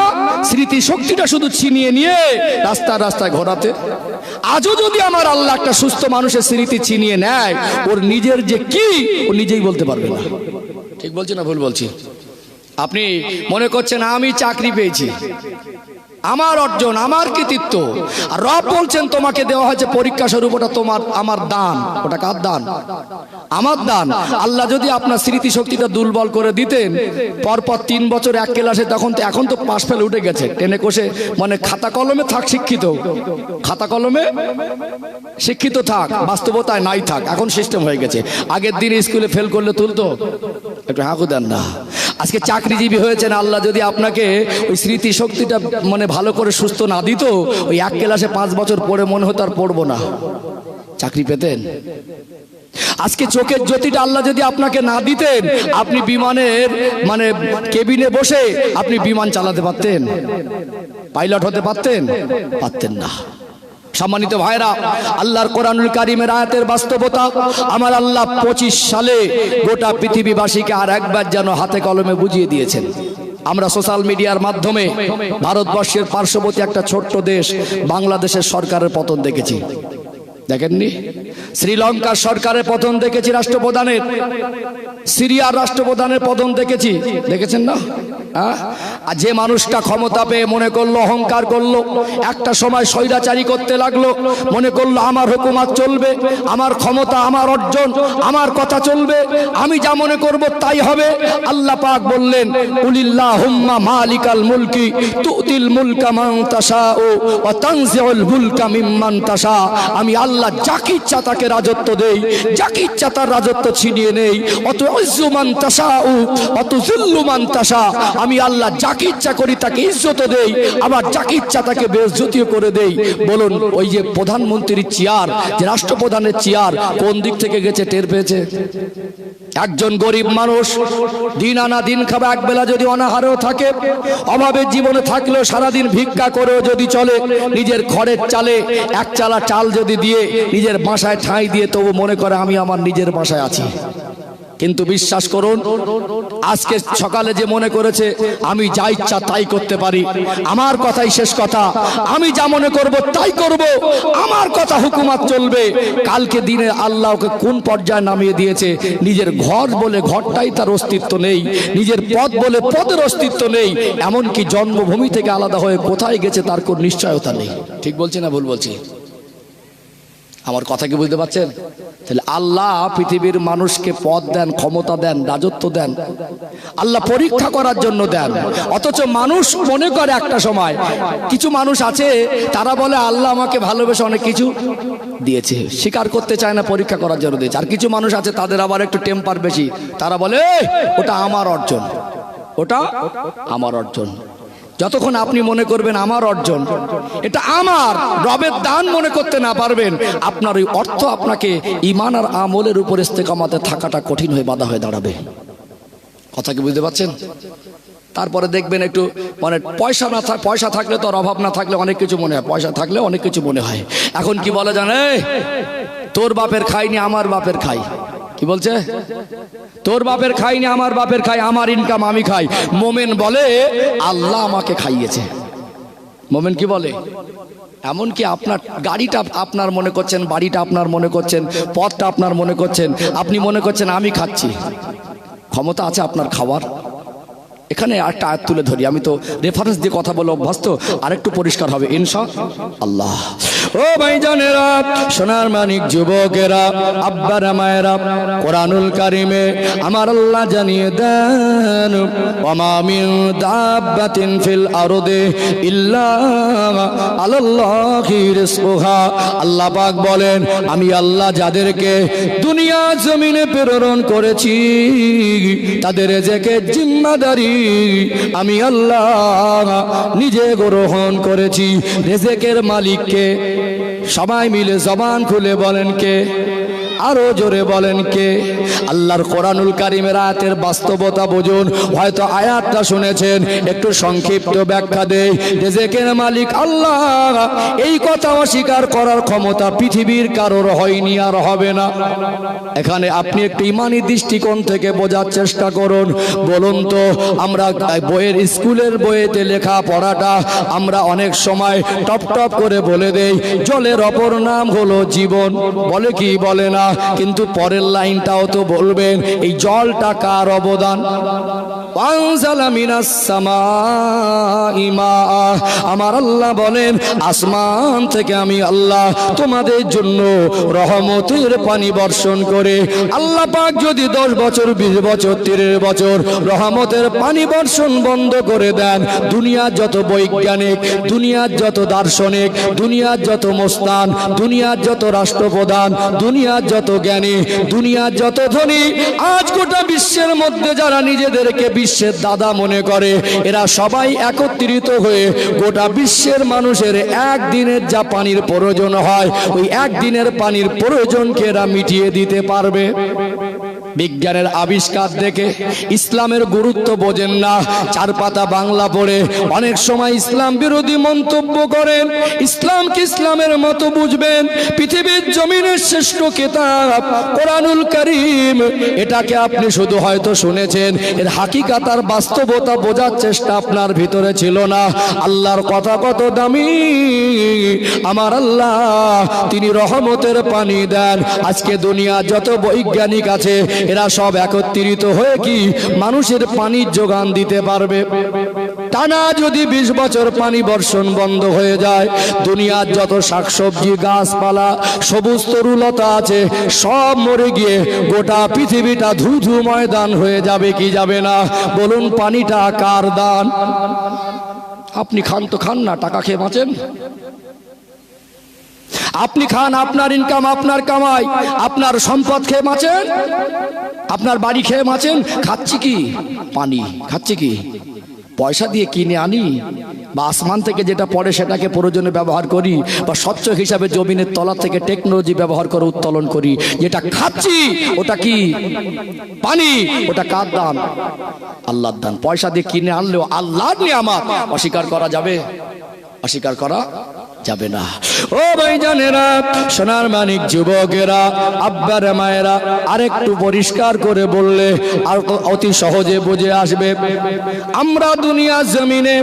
স্মৃতি শক্তিটা শুধু ছিনিয়ে নিয়ে রাস্তায় রাস্তায় ঘোরাতে? আজও যদি আমার আল্লাহ একটা সুস্থ মানুষের স্মৃতি ছিনিয়ে নেয়, ওর নিজের যে কি ও নিজেই বলতে পারবে না। ঠিক বলছি না ভুল বলছি? আপনি মনে করছেন আমি চাকরি পেয়েছি, আমার অর্জন, আমার কৃতিত্ব, আর রব বলছেন তোমাকে দেওয়া হয়েছে পরীক্ষা স্বরূপ, ওটা তোমার, আমার দান। ওটা কার দান? আমার দান। আল্লাহ যদি আপনার স্মৃতি শক্তিটা দুর্বল করে দিতেন, পরপর 3 বছর এক ক্লাসে, এখন তো পাশ ফেলে উঠে গেছে, টেনে কষে, মানে খাতা কলমে থাক শিক্ষিত, খাতা কলমে শিক্ষিত থাক, বাস্তবতায় নাই থাক, এখন সিস্টেম হয়ে গেছে। আগের দিন স্কুলে ফেল করলে তুলতো, একটু হাঁকু দেন না। আজকে চাকরিজীবী হয়েছেন, আল্লাহ যদি আপনাকে ওই স্মৃতি শক্তিটা মানে ভালো করে সুস্থ না দিত, ওই এক ক্লাসে 5 বছর পড়ে মনে হতো আর পড়বো না, চাকরি পেতেন? আজকে চোখের জ্যোতিটা আল্লাহ যদি আপনাকে না দিতেন, আপনি বিমানের মানে কেবিনে বসে আপনি বিমান চালাতে পারতেন? পাইলট হতে পারতেন? পারতেন না। সম্মানিত ভাইরা, আল্লাহর কোরআনুল কারীমের আয়াতের বাস্তবতা আমার আল্লাহ 25 সালে গোটা পৃথিবীবাসীকে আর একবার যেন হাতে কলমে বুঝিয়ে দিয়েছেন। আমরা সোশ্যাল মিডিয়ার মাধ্যমে ভারতবর্ষের পার্শ্ববর্তী একটা ছোট্ট দেশ বাংলাদেশের সরকারের পতন দেখেছি, দেখেননি? শ্রীলঙ্কার সরকারের পতন দেখেছি, রাষ্ট্রপ্রধানের, সিরিয়ার রাষ্ট্রপ্রধানের পতন দেখেছি, দেখেছেন না? আর যে মানুষটা ক্ষমতা পেয়ে মনে করলো, অহংকার করলো, একটা সময় স্বৈরাচারী করতে লাগলো, মনে করলো আমার হুকুমত চলবে, আমার ক্ষমতা, আমার অর্জন, আমার কথা চলবে, আমি যা মনে করব তাই হবে। আল্লাহ পাক বললেন, কুলিল্লাহুম্মা মালিকাল মুলকি তুতিল মুলকা মান তাশাউ ওয়া তানজিউল মুলকা মিম্মান তাশা। আমি আল্লাহ যাকে ইচ্ছা তাকে রাজত্ব দেই, যাকে ইচ্ছা তার রাজত্ব ছিনিয়ে নেই। অত ইজ্জু মান তাশাউ অত যুল্লু মান তাশা। আমি আল্লাহ যাকে ইচ্ছা করি তাকে ইজ্জত দেই, আবার যাকে ইচ্ছা তাকে বেইজ্জতিও করে দেই। বলুন, ওই যে প্রধানমন্ত্রীর চেয়ার, যে রাষ্ট্রপ্রধানের চেয়ার কোন দিক থেকে গেছে টের পেয়েছে? একজন গরিব মানুষ দিন আনা দিন খাবে, একবেলা যদি অনাহারেও থাকে, অভাবের জীবনে থাকলেও সারাদিন ভিক্ষা করেও যদি চলে, নিজের ঘরের চালে 1 চালা চাল যদি দিয়ে নিজের বাসায় ঠাঁই দিয়ে তবু মনে করে আমি আমার নিজের বাসায় আছি। কিন্তু বিশ্বাস করুন, আজকে সকালে যে মনে করেছে আমি যা ইচ্ছা তাই করতে পারি, আমার কথাই শেষ কথা, আমি যা মনে করব তাই করব, আমার কথা হুকুমত চলবে, কালকে দিনে আল্লাহ ওকে কোন পর্যায়ে নামিয়ে দিয়েছে, নিজের ঘর বলে ঘরটাই তার অস্তিত্ব নেই, নিজের পদ বলে পদের অস্তিত্ব নেই, এমনকি জন্মভূমি থেকে আলাদা হয়ে কোথায় গেছে তার কোন নিশ্চয়তা নেই। ঠিক বলছি না ভুল বলছি? আমার কথা কি বুঝতে পারছেন? তাহলে আল্লাহ পৃথিবীর মানুষকে পদ দেন, ক্ষমতা দেন, রাজত্ব দেন, আল্লাহ পরীক্ষা করার জন্য দেন। অথচ মানুষ মনে করে একটা সময়, কিছু মানুষ আছে তারা বলে আল্লাহ আমাকে ভালোবেসে অনেক কিছু দিয়েছে, স্বীকার করতে চায় না, পরীক্ষা করার জন্য দিয়েছে। আর কিছু মানুষ আছে তাদের আবার একটু টেম্পার বেশি, তারা বলে ওটা আমার অর্জন, ওটা আমার অর্জন। যতক্ষণ আপনি মনে করবেন আমার অর্জন, এটা আমার রবের দান মনে করতে না পারবেন, আপনার ওই অর্থ আপনাকে ঈমান আর আমলের উপর ইস্তেকামতে থাকাটা কঠিন হয়ে বাধা হয়ে দাঁড়াবে। কথা কি বুঝতে পারছেন? তারপরে দেখবেন একটু মানে পয়সা থাকলে তো আর অভাব না থাকলে অনেক কিছু মনে হয়, পয়সা থাকলে অনেক কিছু মনে হয়। এখন কি বলে জানে, তোর বাপের খাইনি আমার বাপের খাই। কি বলছে? তোর বাপের খাইনি আমার বাপের খাই, আমার ইনকাম আমি খাই। মোমেন বলে আল্লাহ আমাকে খাইয়েছে। মোমেন কি বলে? এমনকি আপনার গাড়িটা আপনার মনে করছেন, বাড়িটা আপনার মনে করছেন, পথটা আপনার মনে করছেন, আপনি মনে করছেন আমি খাচ্ছি। ক্ষমতা আছে আপনার খাওয়ার? এখানে একটা আয়াত তুলে ধরি, আমি তো রেফারেন্স দিয়ে কথা বলে অভ্যস্ত, আরেকটু পরিষ্কার হবে ইনশাআল্লাহ। ও ভাইজানেরা, সোনার মানিক যুবকেরা, আব্বারা মায়েরা, কোরআনুল কারিমে আমার আল্লাহ জানিয়ে দেন, ওয়ামা মিন দাব্বাতিন ফিল আরদি ইল্লা আলাল্লাহি রিজকুহা। আল্লাহ পাক বলেন, আমি আল্লাহ যাদেরকে দুনিয়া জমিনে প্রেরণ করেছি তাদের রিজেকের জিম্মাদারি আমি আল্লাহ নিজে গ্রহণ করেছি। রিজেকের মালিককে সবাই মিলে জবান খুলে বলেন কে? আরো জোরে বলেন কে? আল্লাহর কোরআনুল কারিমের আয়াতের বাস্তবতা বুঝুন। হয়তো আয়াতটা শুনেছেন, একটু সংক্ষিপ্ত ব্যাখ্যা দেই। রিজেকের মালিক আল্লাহ, এই কথা অস্বীকার করার ক্ষমতা পৃথিবীর কারোর হয়নি আর হবে না। এখানে আপনি একটু ইমানি দৃষ্টিকোণ থেকে বোঝার চেষ্টা করুন। বলুন তো, আমরা বইয়ের স্কুলের বইয়েতে লেখা পড়াটা আমরা অনেক সময় টপ টপ করে বলে দেই, জলের অপর নাম হলো জীবন, বলে কি বলে না? কিন্তু পরের লাইনটাও তো বলবেন, এই জলটা কার অবদান? আমার আল্লাহ বলেন, আসমান থেকে আমি আল্লাহ তোমাদের জন্য রহমতের পানি বর্ষণ করে। আল্লাহ পাক যদি 10 বছর 20 বছর 30 বছর রহমতের পানি বর্ষণ বন্ধ করে দেন, দুনিয়ার যত বৈজ্ঞানিক, দুনিয়ার যত দার্শনিক, দুনিয়ার যত মোস্তান, দুনিয়ার যত রাষ্ট্রপ্রধান, দুনিয়ার যত জ্ঞানী, দুনিয়ার যত ধনী, আজ গোটা বিশ্বের মধ্যে যারা নিজেদেরকে বিশ্বের দাদা মনে করে, এরা সবাই একত্রিত হয়ে গোটা বিশ্বের মানুষের একদিনের যা পানির প্রয়োজন হয়, ওই একদিনের পানির প্রয়োজনকে এরা মিটিয়ে দিতে পারবে। বিজ্ঞানের আবিষ্কার দেখে ইসলামের গুরুত্ব বোঝেন না, 4 পাতা বাংলা পড়ে অনেক সময় ইসলাম বিরোধী মন্তব্য করেন। ইসলামকে ইসলামের মতো বুঝবেন। পৃথিবীর জমিনের শ্রেষ্ঠ কিতাব কোরআনুল কারীম, এটাকে আপনি শুধু হয়তো শুনেছেন, এর হাকিকাত আর বাস্তবতা বোঝার চেষ্টা আপনার ভিতরে ছিল না। আল্লাহর কথা কত দামি! আমার আল্লাহ তিনি রহমতের পানি দেন। আজকে দুনিয়া যত বৈজ্ঞানিক আছে, এরা সব একত্রিত হয়ে কি মানুষের পানির যোগান দিতে পারবে? টানা যদি 20 বছর পানি বর্ষণ বন্ধ হয়ে যায়, দুনিয়ার যত শাকসবজি, গাছপালা, সবুজ তরুলতা আছে, সব মরে গিয়ে গোটা পৃথিবীটা ধুধু ময়দান হয়ে যাবে কি যাবে না? বলুন, পানিটা কার দান? আপনি খান তো খান না, টাকা খেয়ে বাঁচেন। আপনি খান, আপনার ইনকাম, আপনার কামাই, আপনার সম্পদ খেয়ে বাঁচেন, আপনার বাড়ি খেয়ে বাঁচেন। খাচ্ছি কি? পানি। খাচ্ছি কি? পয়সা দিয়ে কিনে আনি, বা আসমান থেকে যেটা পড়ে সেটাকে প্রয়োজনে ব্যবহার করি, বা স্বচ্ছ হিসাবে জমিনের তলা থেকে টেকনোলজি ব্যবহার করে উত্তোলন করি। যেটা খাচ্ছি ওটা কি? পানি। ওটা কার দান? আল্লাহর দান। পয়সা দিয়ে কিনে আনলেও আল্লাহর নিয়ামত অস্বীকার করা যাবে? অস্বীকার করা যাবে না। ও ভাইজানেরা, সোনার মানিক যুবকেরা, আব্বারা মায়েরা, আরেকটু পরিষ্কার করে বললে আর অতি সহজে বুঝে আসবে। আমরা দুনিয়া জমিনে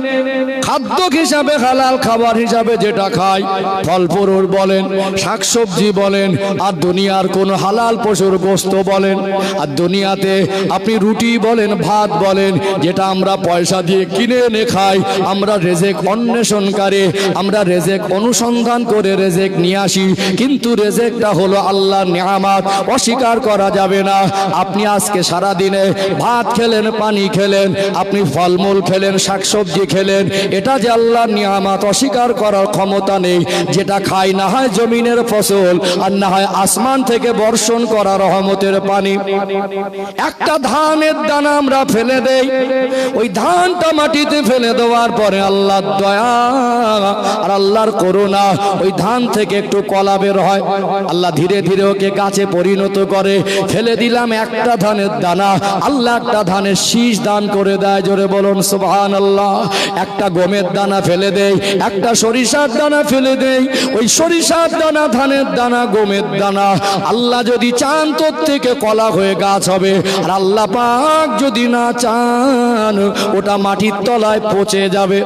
খাদ্য হিসাবে, হালাল খাবার হিসাবে যেটা খাই, ফল ফুল বলেন, শাকসবজি বলেন, আর দুনিয়ার কোন হালাল পশুর গোশত বলেন, আর দুনিয়াতে আপনি রুটি বলেন, ভাত বলেন, যেটা আমরা পয়সা দিয়ে কিনে এনে খাই, আমরা রেজেক অন্বেষণকারী, আমরা রেজেক অনুসন্ধান করে রেজেক নিয়ে আসি, কিন্তু রেজেকটা হলো আল্লাহর নিয়ামত, অস্বীকার করা যাবে না। আপনি আজকে সারা দিনে ভাত খেলেন, পানি খেলেন, আপনি ফলমূল খেলেন, শাকসবজি খেলেন, এটা যে আল্লাহর নিয়ামত, অস্বীকার করার ক্ষমতা নেই। যেটা খাই না হয় জমিনের ফসল, আর না হয় আসমান থেকে বর্ষণ করা রহমতের পানি। একটা ধানের দানা আমরা ফেলে দেই, ওই ধানটা মাটিতে ফেলে দেওয়ার পরে আল্লাহর দয়া আর আল্লাহর করুণা, ওই ধান থেকে একটু কলা বের হয়, আল্লাহ ধীরে ধীরে ওকে গাছে পরিণত করে। ফেলে দিলাম একটা ধানের দানা, আল্লাহ একটা ধানের শীষ দান করে দেয়। জোরে বলুন সুবহানাল্লাহ। একটা গমের দানা ফেলে দেই, একটা সরিষার দানা ফেলে দেই, ওই সরিষার দানা, ধানের দানা, গমের দানা, আল্লাহ যদি চান তোর থেকে কলা হয়ে গাছ হবে। আর আল্লাহ পাক যদি না চান ওটা মাটির তলায় পচে যাবে।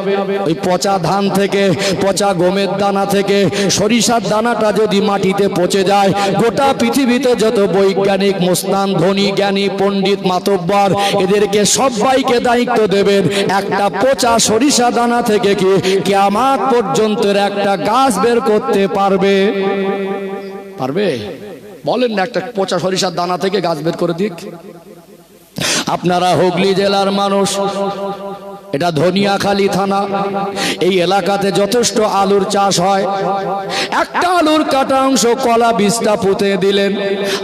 ওই পচা ধান থেকে, পচা গমের দানা থেকে সরিষার দানাটা যদি মাটিতে পচে যায়, গোটা পৃথিবীতে যত বৈজ্ঞানিক, মুস্তান, ধনী, জ্ঞানী, পণ্ডিত, মাতব্বর, এদেরকে সবাইকে দায়িত্ব দেবেন, একটা পচা সরিষা দানা থেকে কি কিয়ামত পর্যন্ত একটা গাছ বের করতে পারবে? পারবে? বলেন না, একটা পচা সরিষার দানা থেকে গাছ বের করে দিক। আপনারা হুগলি জেলার মানুষ, এটা ধনিয়াখালী থানা, এই এলাকাতে যথেষ্ট আলুর চাষ হয়। একটা আলুর কাটা অংশ কলা বীজটা পুঁতে দিলেন,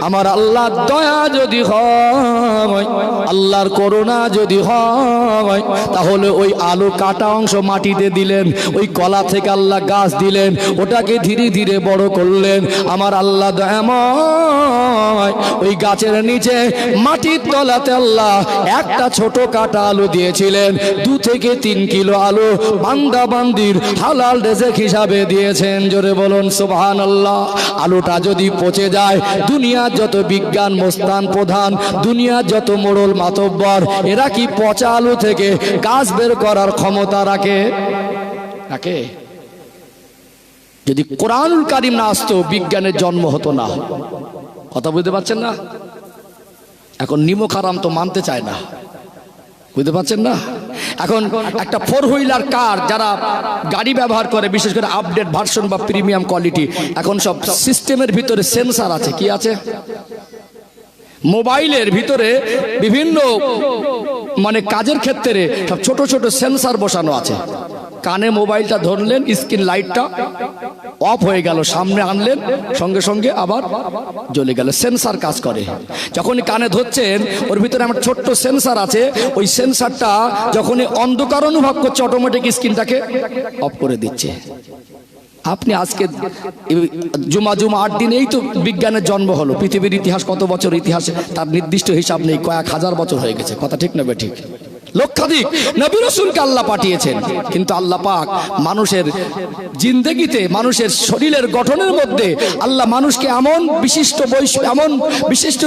আমার আল্লাহর দয়া যদি হয়, আল্লাহর করুণা যদি হয়, তাহলে ওই আলু কাটা অংশ মাটিতে দিলেন, ওই কলা থেকে আল্লাহ গাছ দিলেন, ওটাকে ধীরে ধীরে বড় করলেন। আমার আল্লাহ দয়াময় ওই গাছের নিচে মাটির তলাতে আল্লাহ একটা ছোট কাটা আলু দিয়েছিলেন। 2 থেকে 3 কিলো আলু বান্দা বান্দির হালাল রিজিক হিসাবে দিয়েছেন। জোরে বলুন সুবহানাল্লাহ। আলুটা যদি পচে যায়, দুনিয়ার যত বিজ্ঞান, মোস্তান, প্রধান, দুনিয়ার যত মোড়ল, মাতব্বর, এরা কি পচা আলু থেকে গাছ বের করার ক্ষমতা রাখে? রাখে? যদি কোরআনুল কারীম না আসতো, বিজ্ঞানের জন্ম হতো না। কথা বুঝতে পারছেন না? এখন নিমক হারাম তো মানতে চায় না, বুঝতে পারছেন না? এখন একটা 4 হুইলার কার যারা গাড়ি ব্যবহার করে, বিশেষ করে আপডেট ভার্সন বা প্রিমিয়াম কোয়ালিটি, এখন সব সিস্টেমের ভিতরে সেন্সার আছে। কি আছে? মোবাইলের ভিতরে বিভিন্ন মানে কাজের ক্ষেত্রে সব ছোট ছোট সেন্সার বসানো আছে। কানে মোবাইলটা ধরলেন, স্ক্রিন লাইটটা অফ হয়ে গেল, সামনে আনলেন, সঙ্গে সঙ্গে আবার জ্বলে গেল। সেন্সার কাজ করে। যখনই কানে ধরছেন, ওর ভিতরে আমার ছোট্ট সেন্সার আছে, ওই সেন্সারটা যখনই অন্ধকার অনুভব করছে, অটোমেটিক স্ক্রিনটাকে অফ করে দিচ্ছে। আপনি আজকে জুমা 8 দিন, এই তো বিজ্ঞানের জন্ম হলো। পৃথিবীর ইতিহাস কত বছর ইতিহাসে তার নির্দিষ্ট হিসাব নেই, কয়েক হাজার বছর হয়ে গেছে। কথা ঠিক না ঠিক? লক্ষাধিক নবী রাসূলকে আল্লাহ পাঠিয়েছেন, কিন্তু আল্লাহ পাক মানুষের জিন্দেগিতে, মানুষের শরীরের গঠনের মধ্যে আল্লাহ মানুষকে এমন বিশিষ্ট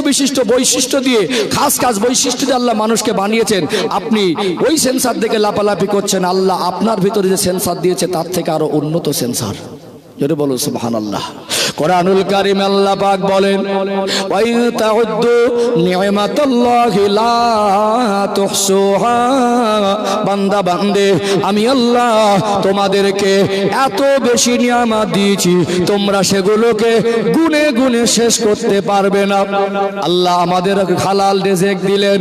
বৈশিষ্ট্য দিয়ে, খাস বৈশিষ্ট্য দিয়ে আল্লাহ মানুষকে বানিয়েছেন। আপনি ওই সেন্সার দেখে লাপালাপি করছেন, আল্লাহ আপনার ভিতরে যে সেন্সার দিয়েছে তার থেকে আরো উন্নত সেন্সার। জোরে বলো সুবহানাল্লাহ। কোরআনুল কারীম আল্লাহ পাক বলেন, ওয়া ইন তাউদ্দু নি'মাতাল্লাহি লা তুহসুহা। বান্দা বান্দে, আমি আল্লাহ তোমাদেরকে এত বেশি নিয়ামত দিয়েছি, তোমরা সেগুলোকে গুনে গুনে শেষ করতে পারবে না। আল্লাহ আমাদের হালাল রিজিক দিলেন,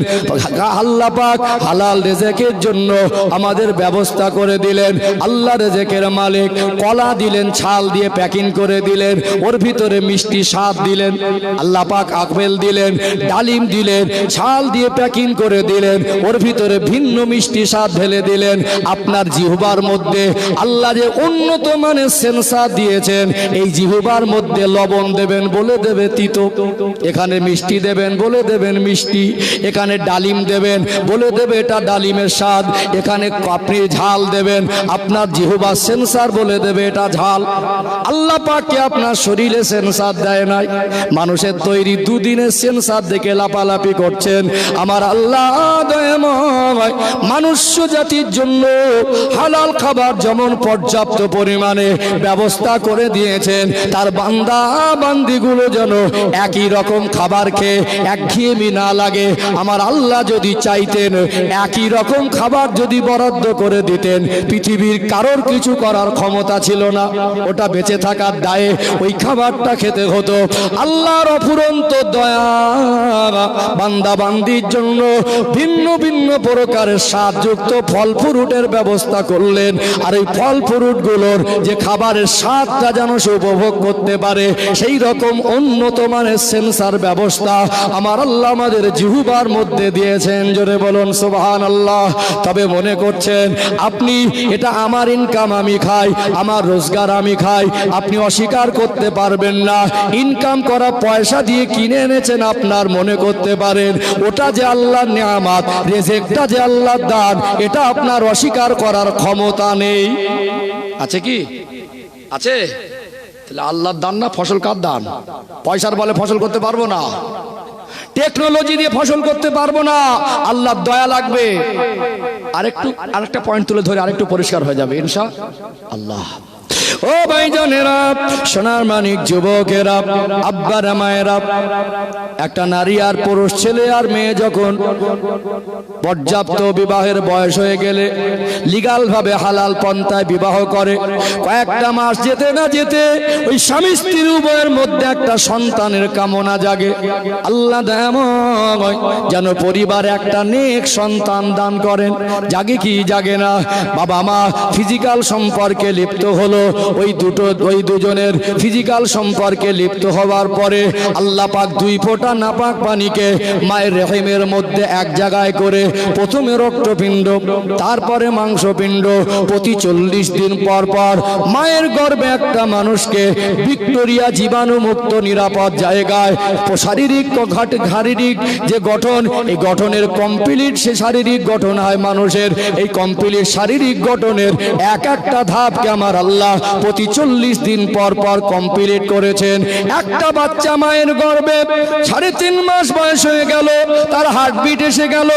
আল্লাহ পাক হালাল রিজিকের জন্য আমাদের ব্যবস্থা করে দিলেন। আল্লাহ রিজিকের মালিক। কলা দিলেন, ছাল দিয়ে প্যাকিং করে দিলেন, ওর ভিতরে মিষ্টি স্বাদ দিলেন। আল্লাহ পাক আপেল দিলেন, ডালিম দিলেন, ছাল দিয়ে প্যাকিং করে দিলেন, ওর ভিতরে ভিন্ন মিষ্টি স্বাদ ঢেলে দিলেন। আপনার জিহ্বার মধ্যে আল্লাহ যে উন্নত মানের সেন্সার দিয়েছেন, এই জিহ্বার মধ্যে লবণ দেবেন, বলে দেবে তিতো। এখানে মিষ্টি দেবেন, বলে দেবেন মিষ্টি। এখানে ডালিম দেবেন, বলে দেবে এটা ডালিমের স্বাদ। এখানে আপনি ঝাল দেবেন, আপনার জিহ্বার সেন্সার বলে দেবে এটা ঝাল। আল্লাহ পাককে আপনার শরীরে সেন্সার দেয় নাই, মানুষের তৈরি দুদিনের সেন্সার দেখে লাপালাপি করছেন। আমার আল্লাহ দয়াময় মানুষ্য জাতির জন্য হালাল খাবার যেমন পর্যাপ্ত পরিমাণে ব্যবস্থা করে দিয়েছেন, তার বান্দা বান্দিগুলো যেন একই রকম খাবার খেয়ে একঘেয়েমি না লাগে। আমার আল্লাহ যদি চাইতেন একই রকম খাবার যদি বরাদ্দ করে দিতেন, পৃথিবীর কারোর কিছু করার ক্ষমতা ছিল না, ওটা বেঁচে থাকার দায়ে ওই খাবারটা খেতে হতো। আল্লাহর অফুরন্ত দয়া বান্দা বান্দির জন্য ভিন্ন ভিন্ন প্রকারের স্বাদযুক্ত ফল ফ্রুটের ব্যবস্থা করলেন। আর এই ফল ফ্রুটগুলোর যে খাবারের স্বাদটা যেন সে উপভোগ করতে পারে, সেই রকম উন্নত মানের সেন্সার ব্যবস্থা আমার আল্লাহ আমাদের জিহ্বার মধ্যে দিয়েছেন। জোরে বলুন সুবহানাল্লাহ। তবে মনে করছেন আপনি এটা আমার ইনকাম, আমি খাই, আমার রোজগার আমি খাই, আপনি অস্বীকার করতে পারবেন না। ইনকাম করা পয়সা দিয়ে কিনে এনেছেন আপনার মনে করতে পারেন, ওটা যে আল্লাহর নিয়ামত, রিজিকটা যে আল্লাহর দান, এটা আপনার অস্বীকার করার ক্ষমতা নেই। আছে কি? আছে? তাহলে আল্লাহর দান না ফসল কার দান? পয়সার বলে ফসল করতে পারবো না, টেকনোলজি দিয়ে ফসল করতে পারবো না, আল্লাহর দয়া লাগবে। আরেকটা পয়েন্ট তুলে ধরে আরেকটু পরিষ্কার হয়ে যাবে ইনশাআল্লাহ। ও ভাইজানেরা, সোনার মানিক যুবকেরা, আব্বারা মায়েরা, একটা নারী আর পুরুষ, ছেলে আর মেয়ে যখন পর্যাপ্ত বিবাহের বয়স হয়ে গেলে লিগাল ভাবে হালাল পন্থায় বিবাহ করে, কয়েকটা মাস যেতে না যেতে ওই স্বামী স্ত্রীর উভয়ের মধ্যে একটা সন্তানের কামনা জাগে। আল্লাহ দয়াময় যেন পরিবারে একটা নেক সন্তান দান করেন। জাগে কি জাগে না? বাবা মা ফিজিক্যাল সম্পর্কে লিপ্ত হলো, ওই দুজনের ফিজিক্যাল সম্পর্কে লিপ্ত হওয়ার পরে আল্লাহ পাক দুই ফোঁটা নাপাক পানিকে মায়ের রেহিমের মধ্যে এক জায়গায় করে প্রথমে রক্তপিণ্ড, তারপরে মাংসপিণ্ড, প্রতি 40 দিন পর পর মায়ের গর্ভে একটা মানুষকে ভিক্টোরিয়া জীবাণুমুক্ত নিরাপদ জায়গায় শারীরিক যে গঠন, এই গঠনের কমপ্লিট সে শারীরিক গঠন হয় মানুষের। এই কমপ্লিট শারীরিক গঠনের এক একটা ধাপকে আমার আল্লাহ প্রতি 40 দিন পর পর কমপ্লিট করেছেন। একটা বাচ্চা মায়ের গর্ভে 3.5 মাস বয়স হয়ে গেল, তার হার্টবিট এসে গেল,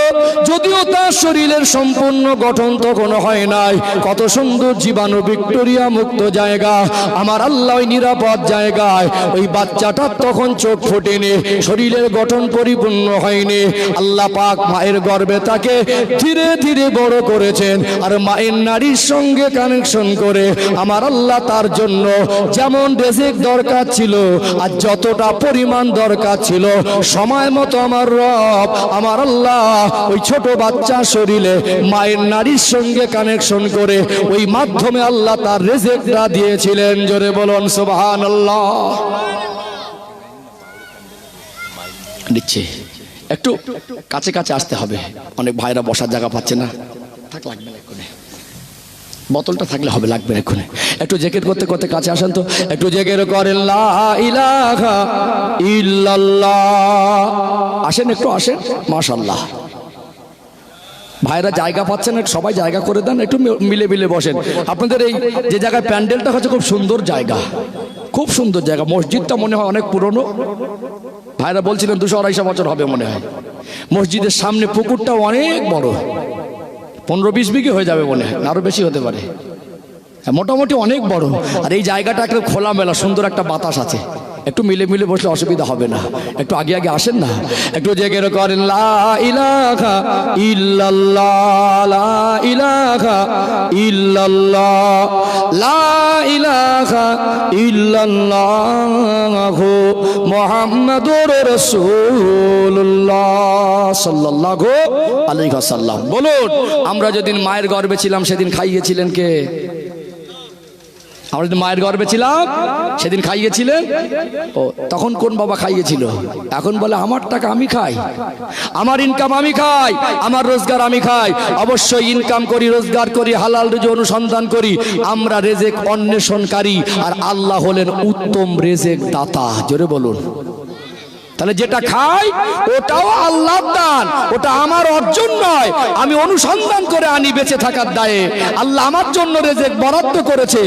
যদিও তার শরীরের সম্পূর্ণ গঠন তখন হয় নাই। কত সুন্দর জীবাণু ভিক্টোরিয়া মুক্ত জায়গা আমার আল্লাহ, ওই নিরাপদ জায়গায় ওই বাচ্চাটার তখন চোখ ফোটেনি, শরীরের গঠন পরিপূর্ণ হয়নি। আল্লাহ পাক মায়ের গর্ভে তাকে ধীরে ধীরে বড় করেছেন। আর মায়ের নারীর সঙ্গে কানেকশন করে আমার আল্লাহ তার জন্য যেমন রিজিক দরকার ছিল আর যতটা পরিমাণ দরকার ছিল সময় মতো আমার রব আমার আল্লাহ ওই ছোট বাচ্চা শরীরে মায়ের নারীর সঙ্গে কানেকশন করে ওই মাধ্যমে আল্লাহ তার রিজিকটা দিয়েছিলেন। জোরে বলুন সুবহানাল্লাহ। নিচ্ছে একটু কাছে কাছে আসতে হবে, অনেক ভাইরা বসার জায়গা পাচ্ছে না। থাক, লাগবে না, বোতলটা থাকলে হবে, লাগবে না এক্ষুনি। একটু জেকের করতে করতে কাছে আসেন তো, একটু জেকের করেন লা ইলাহা ইল্লাল্লাহ। আসেন, একটু আসেন, মাশাআল্লাহ। ভাইরা জায়গা পাচ্ছেন, সবাই জায়গা করে দেন, একটু মিলে মিলে বসেন। আপনাদের এই যে জায়গায় প্যান্ডেলটা হচ্ছে খুব সুন্দর জায়গা, খুব সুন্দর জায়গা। মসজিদটা মনে হয় অনেক পুরনো, ভাইরা বলছিলেন 200-250 বছর হবে মনে হয়। মসজিদের সামনে পুকুরটা অনেক বড়, 15-20 বিঘে হয়ে যাবে মনে হয়, আরো বেশি হতে পারে, মোটামুটি অনেক বড়। আর এই জায়গাটা একটা খোলামেলা, সুন্দর একটা বাতাস আছে, একটু মিলে মিলে বসলে অসুবিধা হবে না। একটু আগে আগে আসেন না, একটু জেগে করেন লা ইলাহা ইল্লাল্লাহ, লা ইলাহা ইল্লাল্লাহ, লা ইলাহা ইল্লাল্লাহ মুহাম্মাদুর রাসূলুল্লাহ সাল্লাল্লাহু আলাইহি ওয়াসাল্লাম। বলুন, আমরা যেদিন মায়ের গর্ভে ছিলাম সেদিন খাইয়েছিলেন কে? আমরা যদি মায়ের গর্ভে ছিলাম সেদিন খাইয়েছিলেন? ও, তখন কোন বাবা খাইয়েছিল? এখন বলে আমার টাকা আমি খাই, আমার ইনকাম আমি খাই, আমার রোজগার আমি খাই। অবশ্যই ইনকাম করি, রোজগার করি, হালাল রুজি অনুসন্ধান করি, আমরা রেজেক অন্বেষণকারী। আর আল্লাহ হলেন উত্তম রেজেক দাতা। জোরে বলুন, তাহলে যেটা খাই ওটাও আল্লাহর দান, ওটা আমার অর্জন নয়, আমি অনুসন্ধান করে আনি বেঁচে থাকার দায়ে। আল্লাহ আমার জন্য রিজিক বরাদ্দ করেছে,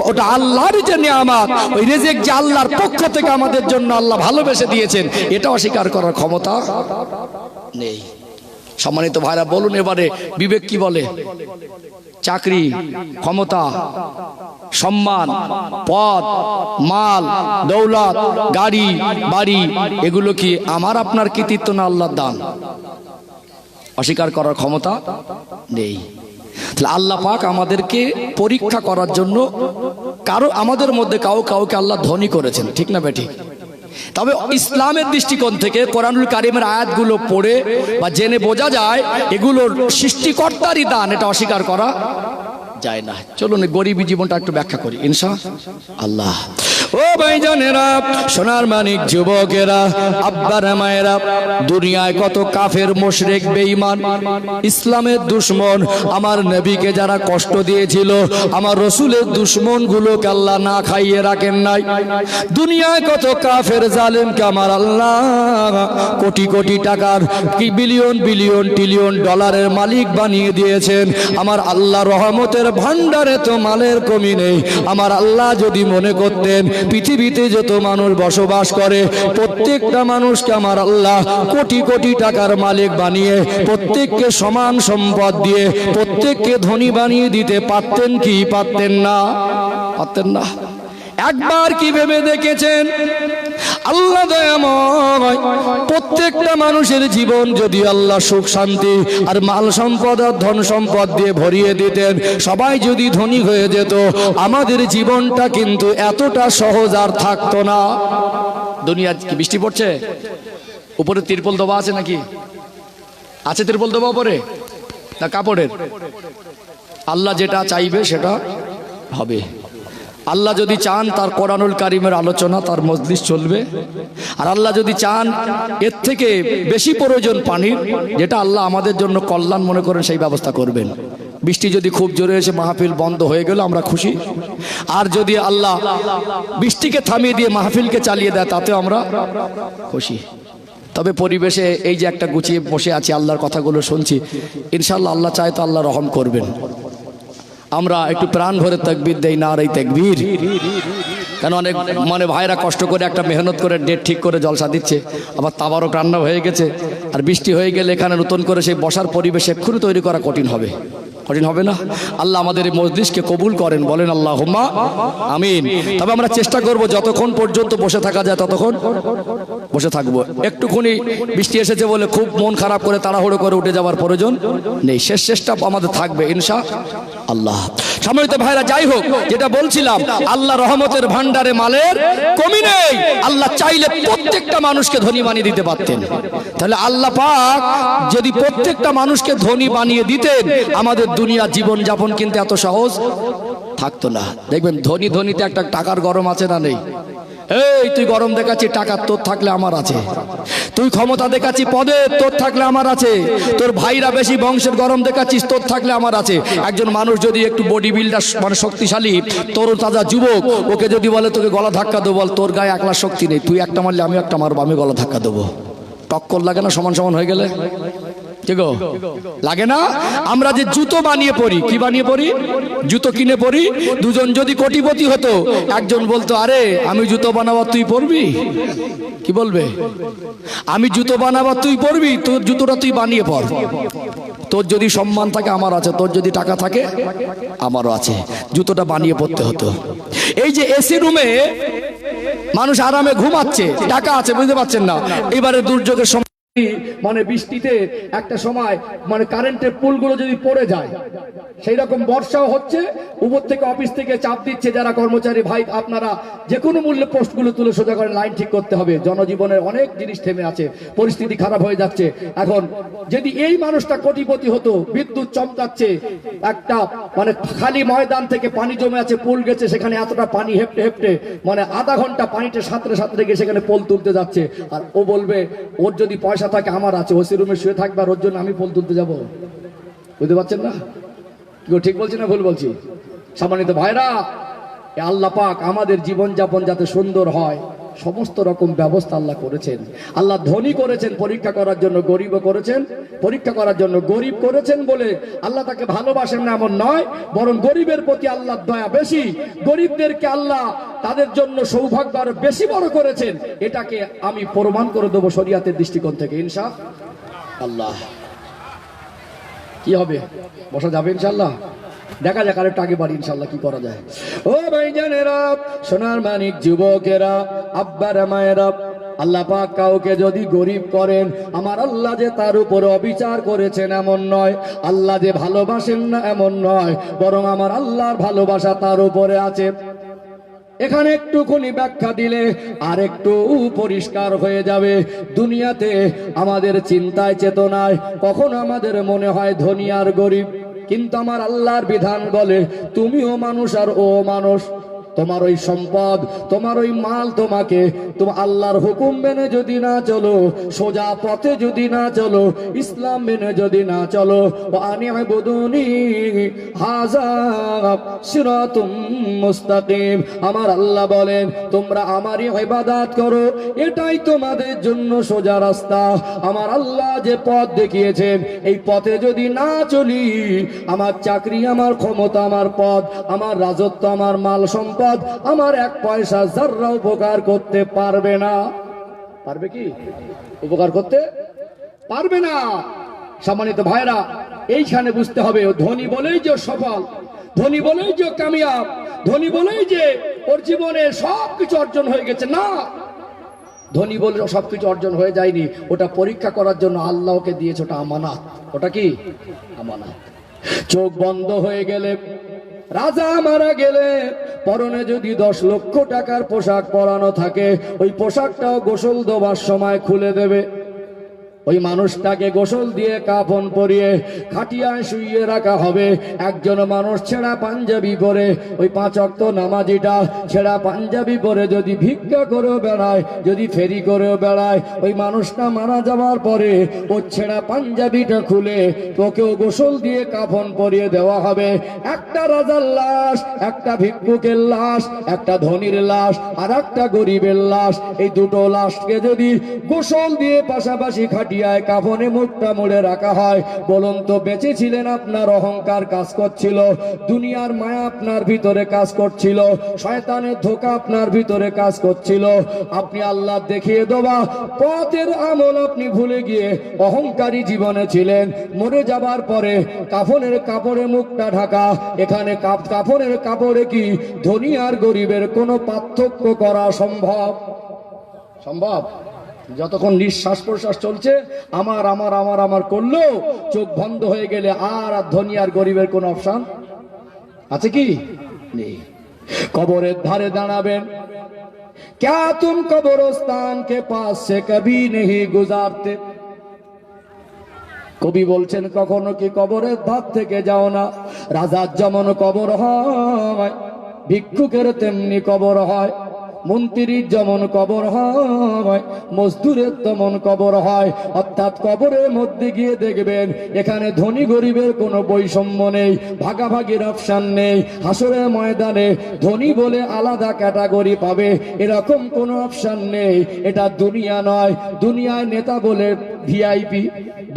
ওটা আল্লাহরই যে নিয়ামত। ওই রিজিক যে আল্লাহর পক্ষ থেকে আমাদের জন্য আল্লাহ ভালোবেসে দিয়েছেন, এটা অস্বীকার করার ক্ষমতা নেই। সম্মানিত ভাইরা, বলুন এবারে বিবেক কি বলে? চাকরি, ক্ষমতা, সম্মান, পদ, মাল, দৌলত, গাড়ি, বাড়ি, এগুলো কি আমার আপনার কৃতিত্ব না আল্লাহর দান? অস্বীকার করার ক্ষমতা নেই। তাহলে আল্লাহ পাক আমাদেরকে পরীক্ষা করার জন্য আমাদের মধ্যে কাউকে আল্লাহ ধনী করেছেন, ঠিক না বেঠিক? তবে ইসলামের দৃষ্টিকোণ থেকে কোরআনুল কারীমের আয়াতগুলো পড়ে বা জেনে বোঝা যায় এগুলোর সৃষ্টিকর্তারই দান, এটা অস্বীকার করা যায় না। চলুন গরিবী জীবনটা একটু ব্যাখ্যা করি ইনশাআল্লাহ। ও ভাইজানেরা, সোনার মানিক যুবকেরা, আব্বারা মায়েরা, দুনিয়ায় কত কাফের, মুশরিক, বেঈমান, ইসলামের দুশমন, আমার নবীকে যারা কষ্ট দিয়েছিল, আমার রসুলের দুশমন গুলোকে আল্লাহ না খাইয়ে রাখেন নাই। দুনিয়ায় কত কাফের জালেমকে আমার আল্লাহ কোটি কোটি টাকার, কি বিলিয়ন বিলিয়ন ট্রিলিয়ন ডলারের মালিক বানিয়ে দিয়েছেন। আমার আল্লাহ রহমতের ভান্ডারে তো মালের কমি নেই। আমার আল্লাহ যদি মনে করতেন পৃথিবীতে যত মানুষ বসবাস করে প্রত্যেকটা মানুষকে আমার আল্লাহ কোটি কোটি টাকার মালিক বানিয়ে প্রত্যেককে সমান সম্পদ দিয়ে প্রত্যেককে ধনী বানিয়ে দিতে পারতেন কি পারতেন না? পারতেন না। একবার কি ভেবে দেখেছেন আল্লাহ দয়াময় প্রত্যেকটা মানুষের জীবন যদি আল্লাহ সুখ শান্তি আর মাল সম্পদ আর ধন সম্পদ দিয়ে ভরিয়ে দিতেন, সবাই যদি ধনী হয়ে যেত, আমাদের জীবনটা কিন্তু এতটা সহজ আর থাকতো না। দুনিয়া কি বৃষ্টি পড়ছে? উপরে তিরপল দেওয়া আছে নাকি? আছে তিরপল দেওয়া উপরে না কাপড়ের? আল্লাহ যেটা চাইবে সেটা হবে। আল্লাহ যদি চান তার কোরআনুল কারীমের আলোচনা, তার মজলিস চলবে। আর আল্লাহ যদি চান এর থেকে বেশি প্রয়োজন পানির, যেটা আল্লাহ আমাদের জন্য কল্যাণ মনে করেন, সেই ব্যবস্থা করবেন। বৃষ্টি যদি খুব জোরে এসে মাহফিল বন্ধ হয়ে গেল আমরা খুশি, আর যদি আল্লাহ বৃষ্টিকে থামিয়ে দিয়ে মাহফিলকে চালিয়ে দেয় তাতেও আমরা খুশি। তবে পরিবেশে এই যে একটা গুছিয়ে বসে আছি, আল্লাহর কথাগুলো শুনছি, ইনশাআল্লাহ আল্লাহ চায় তো আল্লাহ রহম করবেন। আমরা একটু প্রাণ ভরে তাকবীর দেই, না আর এই তাকবীর। কেন অনেক ভাইরা কষ্ট করে একটা মেহনত করে ডেট ঠিক করে জলসা দিচ্ছে, আবার তাবারক রান্না হয়ে গেছে, আর বৃষ্টি হয়ে গেলে এখানে নতুন করে সেই বসার পরিবেশ এক্ষুনি তৈরি করা কঠিন হবে, কঠিন হবে না? আল্লাহ আমাদের এই মজলিসকে কবুল করেন, বলেন আল্লাহুম্মা আমিন। তবে আমরা চেষ্টা করব যতক্ষণ পর্যন্ত বসে থাকা যায় ততক্ষণ বসে থাকবো। একটুখানি বৃষ্টি এসেছে বলে খুব মন খারাপ করে তাড়াহুড়ো করে উঠে যাওয়ার প্রয়োজন নেই, শেষ চেষ্টা আমাদের থাকবে ইনশাআল্লাহ। সম্মানিত ভাইরা, যাই হোক, যেটা বলছিলাম, আল্লাহ রহমতের ভান্ডারে মালের কমি নেই। আল্লাহ চাইলে প্রত্যেকটা মানুষকে ধনী বানিয়ে দিতে পারতেন। তাহলে আল্লাহ পাক যদি প্রত্যেকটা মানুষকে ধনী বানিয়ে দিতেন, আমাদের দুনিয়া জীবন যাপন কিন্তু এত সহজ থাকতো না। দেখবেন ধনী ধনীতে একটা টাকার গরম আছে না নেই? এই তুই গরম দেখাচ্ছি, টাকা তোর থাকলে আমার আছে। তুই ক্ষমতা দেখাচ্ছি পদে, তোর থাকলে আমার আছে। তোর ভাইরা বেশি বংশের গরম দেখাচ্ছিস, তোর থাকলে আমার আছে। একজন মানুষ যদি একটু বডি বিল্ডার মানে শক্তিশালী তরুণ তাজা যুবক, ওকে যদি বলে তোকে গলা ধাক্কা দেবো, বল তোর গায়ে একলা শক্তি নেই, তুই একটা মারলে আমি একটা মারবো, আমি গলা ধাক্কা দেবো। টক্কর লাগে না সমান সমান হয়ে গেলে? ঠিক লাগে না? আমরা যে জুতো বানিয়ে পরি, কি বানিয়ে পরি? জুতো কিনে পরি। দুজন যদি কোটিপতি হতো, একজন বলতো আরে আমি জুতো বানাবো তুই পরবি, কি বলবে? আমি জুতো বানাবো তুই পরবি, তোর জুতোটা তুই বানিয়ে পর। তোর যদি সম্মান থাকে আমার আছে, তোর যদি টাকা থাকে আমারও আছে, জুতোটা বানিয়ে পরতে হতো। এই যে এসি রুমে মানুষ আরামে ঘুমাচ্ছে, টাকা আছে, বুঝতে পারছেন না? এবারে দুর্যোগের সময় মানে বৃষ্টিতে একটা সময় মানে কারেন্টের পোলগুলো যদি পড়ে যায়, সেই রকম বর্ষাও হচ্ছে, উপর থেকে অফিস থেকে চাপ দিচ্ছে যারা কর্মচারী ভাই, আপনারা যে কোনো মূল্যে পোস্টগুলো তুলে সোজা করে লাইন ঠিক করতে হবে। জনজীবনের অনেক জিনিস থেমে আছে, পরিস্থিতি খারাপ হয়ে যাচ্ছে। এখন যদি এই মানুষটা কোটিপতি হতো, বিদ্যুৎ চমকাচ্ছে, একটা মানে খালি ময়দান থেকে পানি জমে আছে, পোল গেছে, সেখানে এতটা পানি হেপটে হেপটে মানে আধা ঘন্টা পানিতে সাঁতরে সাঁতরে গিয়ে সেখানে পোল তুলতে যাচ্ছে, আর ও বলবে ওর যদি পয়সা থাকে আমার আছে, ওসি রুমে শুয়ে থাকবে আর ওর জন্য আমি পোল তুলতে যাবো? বুঝতে পারছেন না? ঠিক বলছি না ভুল বলছি? সম্মানিত ভাইরা, আল্লাহ পাক আমাদের জীবন যাপন যাতে সুন্দর হয়, সমস্ত রকম ব্যবস্থা আল্লাহ করেছেন। আল্লাহ ধনী করেছেন পরীক্ষা করার জন্য, গরিবও করেছেন পরীক্ষা করার জন্য। গরিব করেছেন বলে আল্লাহ তাকে ভালোবাসেন না এমন নয়, বরং গরিবের প্রতি আল্লাহর দয়া বেশি। গরিবদেরকে আল্লাহ তাদের জন্য সৌভাগ্য আরো বেশি বড় করেছেন। এটাকে আমি প্রমাণ করে দেবো শরিয়াতের দৃষ্টিকোণ থেকে ইনশাআল্লাহ। কি হবে, বসা যাবে ইনশাআল্লাহ? দেখা যাক, আরেকটু আগে বাড়ি ইনশাআল্লাহ কি করা যায়। ও ভাইজানেরা, সোনার মানিক যুবকেরা, আব্বারা মায়েরা, আল্লাহ পাক কাউকে যদি গরিব করেন, আমার আল্লাহ যে তার উপরে অবিচার করেছেন এমন নয়, আল্লাহ যে ভালোবাসেন না এমন নয়, বরং আমার আল্লাহর ভালোবাসা তার উপরে আছে। এখানে একটুখানি ব্যাখ্যা দিলে আর একটু পরিষ্কার হয়ে যাবে। দুনিয়াতে আমাদের চিন্তায় চেতনায় কখনো আমাদের মনে হয় ধনী আর গরিব, কিন্তু আমার আল্লাহর বিধান বলে তুমিও মানুষ আর ও মানুষ। তোমার ওই সম্পদ, তোমার ওই মাল, তোমাকে তোমার আল্লাহর হুকুম মেনে যদি না চলো, সোজা পথে যদি না চলো, ইসলাম মেনে যদি না চলো, আনি'বুদুনি হাযা সিরাতুম মুস্তাকিম, আমার আল্লাহ বলেন তোমরা আমারই ইবাদত করো, এটাই তোমাদের জন্য সোজা রাস্তা। আমার আল্লাহ যে পথ দেখিয়েছেন, এই পথে যদি না চলি, আমার চাকরি, আমার ক্ষমতা, আমার পদ, আমার রাজত্ব, আমার মাল সম্পদ আমার এক পয়সা যারা উপকার করতে পারবে না। পারবে কি? উপকার করতে পারবে না। সম্মানিত ভাইরা, এইখানে বুঝতে হবে ধনী বলেই যে সফল, ধনী বলেই যে কামিয়াব, ধনী বলেই যে ওর জীবনে সবকিছু অর্জন হয়ে গেছে, না। ধনী বলে সবকিছু অর্জন হয়ে যায়নি, ওটা পরীক্ষা করার জন্য আল্লাহকে দিয়েছে, ওটা আমানত। ওটা কি? আমানত। চোখ বন্ধ হয়ে গেলে, রাজা মারা গেলে, পরনে যদি 10 লক্ষ টাকার পোশাক পরানো থাকে, ওই পোশাকটাও গোসল দেওয়ার সময় খুলে দেবে। ওই মানুষটাকে গোসল দিয়ে কাফন পরিয়ে খাটিয়ায় শুইয়ে রাখা হবে। একজন মানুষ ছেঁড়া পাঞ্জাবি পরে, ওই 5 ওয়াক্ত নামাজিটা ছেঁড়া পাঞ্জাবি পরে যদি ভিক্ষা করেও বেড়ায়, যদি ফেরি করেও বেড়ায়, ওই মানুষটা মারা যাওয়ার পরে ওই ছেঁড়া পাঞ্জাবিটা খুলে তোকেও গোসল দিয়ে কাফন পরিয়ে দেওয়া হবে। একটা রাজার লাশ, একটা ভিক্ষুকের লাশ, একটা ধনীর লাশ আর একটা গরিবের লাশ, এই দুটো লাশকে যদি গোসল দিয়ে পাশাপাশি কাফনে মুখটা মুড়ে রাখা হয়, বলুন তো বেঁচে ছিলেন, আপনার অহংকার কাজ করছিল, দুনিয়ার মায়া আপনার ভিতরে কাজ করছিল, শয়তানের ধোঁকা আপনার ভিতরে কাজ করছিল, আপনি আল্লাহ দেখিয়ে দেওয়া পথের আমল আপনি ভুলে গিয়ে অহংকারী জীবনে ছিলেন। মরে যাবার পরে কাফনের কাপড়ে মুখটা ঢাকা। এখানে কাফনের কাপড়ে কি ধনী আর গরিবের কোনো পার্থক্য করা সম্ভব? সম্ভব? যতক্ষণ নিঃশ্বাস প্রশ্বাস চলছে আমার আমার আমার আমার করলো, চোখ বন্ধ হয়ে গেলে আর ধনী আর গরিবের কোন অপশন আছে কি? নেই। কবরের ধারে দাঁড়াবেন, क्या तुम कब्रिस्तान के पास से कभी नहीं गुजारते? কবি বলছেন কখনো কি কবরের ধার থেকে যাও না? রাজার যেমন কবর হয়, ভিক্ষুকের তেমনি কবর হয়, মন্ত্রীর যেমন কবর হয়, মজদুরের তেমন কবর হয়। অর্থাৎ কবরের মধ্যে গিয়ে দেখবেন এখানে ধনী গরিবের কোনো বৈষম্য নেই, ভাগাভাগির অপশন নেই। হাসরের ময়দানে ধনী বলে আলাদা ক্যাটাগরি পাবে, এরকম কোনো অপশন নেই। এটা দুনিয়া নয়। দুনিয়ায় নেতা বলে ভিআইপি,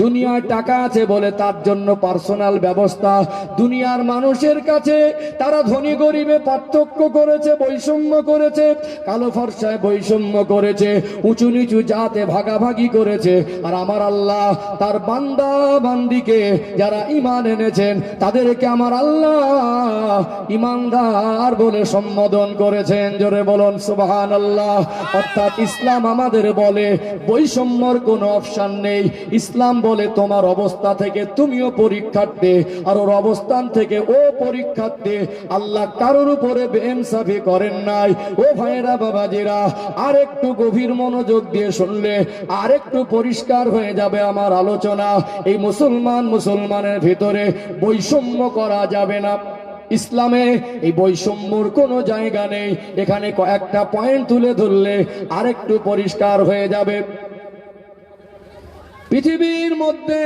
দুনিয়ায় টাকা আছে বলে তার জন্য পার্সোনাল ব্যবস্থা। দুনিয়ার মানুষের কাছে তারা ধনী গরিবে পার্থক্য করেছে, বৈষম্য করেছে, কালো ফর্সায় বৈষম্য করেছে, উঁচু নিচু জাতে ভাগাভাগি করেছে। আর আমার আল্লাহ তার বান্দা বান্দিকে যারা ঈমান এনেছেন তাদেরকে আমার আল্লাহ ঈমানদার বলে সম্বোধন করেছেন। জোরে বলুন সুবহানাল্লাহ। অর্থাৎ ইসলাম আমাদের বলে বৈষম্যর কোনো অপশন নেই। ইসলাম বলে তোমার অবস্থা থেকে তুমিও পরীক্ষার্থী, আর ওর অবস্থান থেকে ও পরীক্ষার্থী। আল্লাহ কারোর উপরে বেইনসাফি করেন নাই। ও ভাইরা বাবাজিরা, আর একটু গভীর মনোযোগ দিয়ে শুনলে আর একটু পরিষ্কার হয়ে যাবে আমার আলোচনা। এই মুসলমানের ভিতরে বৈষম্য করা যাবে না। ইসলামে এই বৈষম্যর কোনো জায়গা নেই। এখানে কয়েকটা পয়েন্ট তুলে ধরলে আরেকটু পরিষ্কার হয়ে যাবে। পৃথিবীর মধ্যে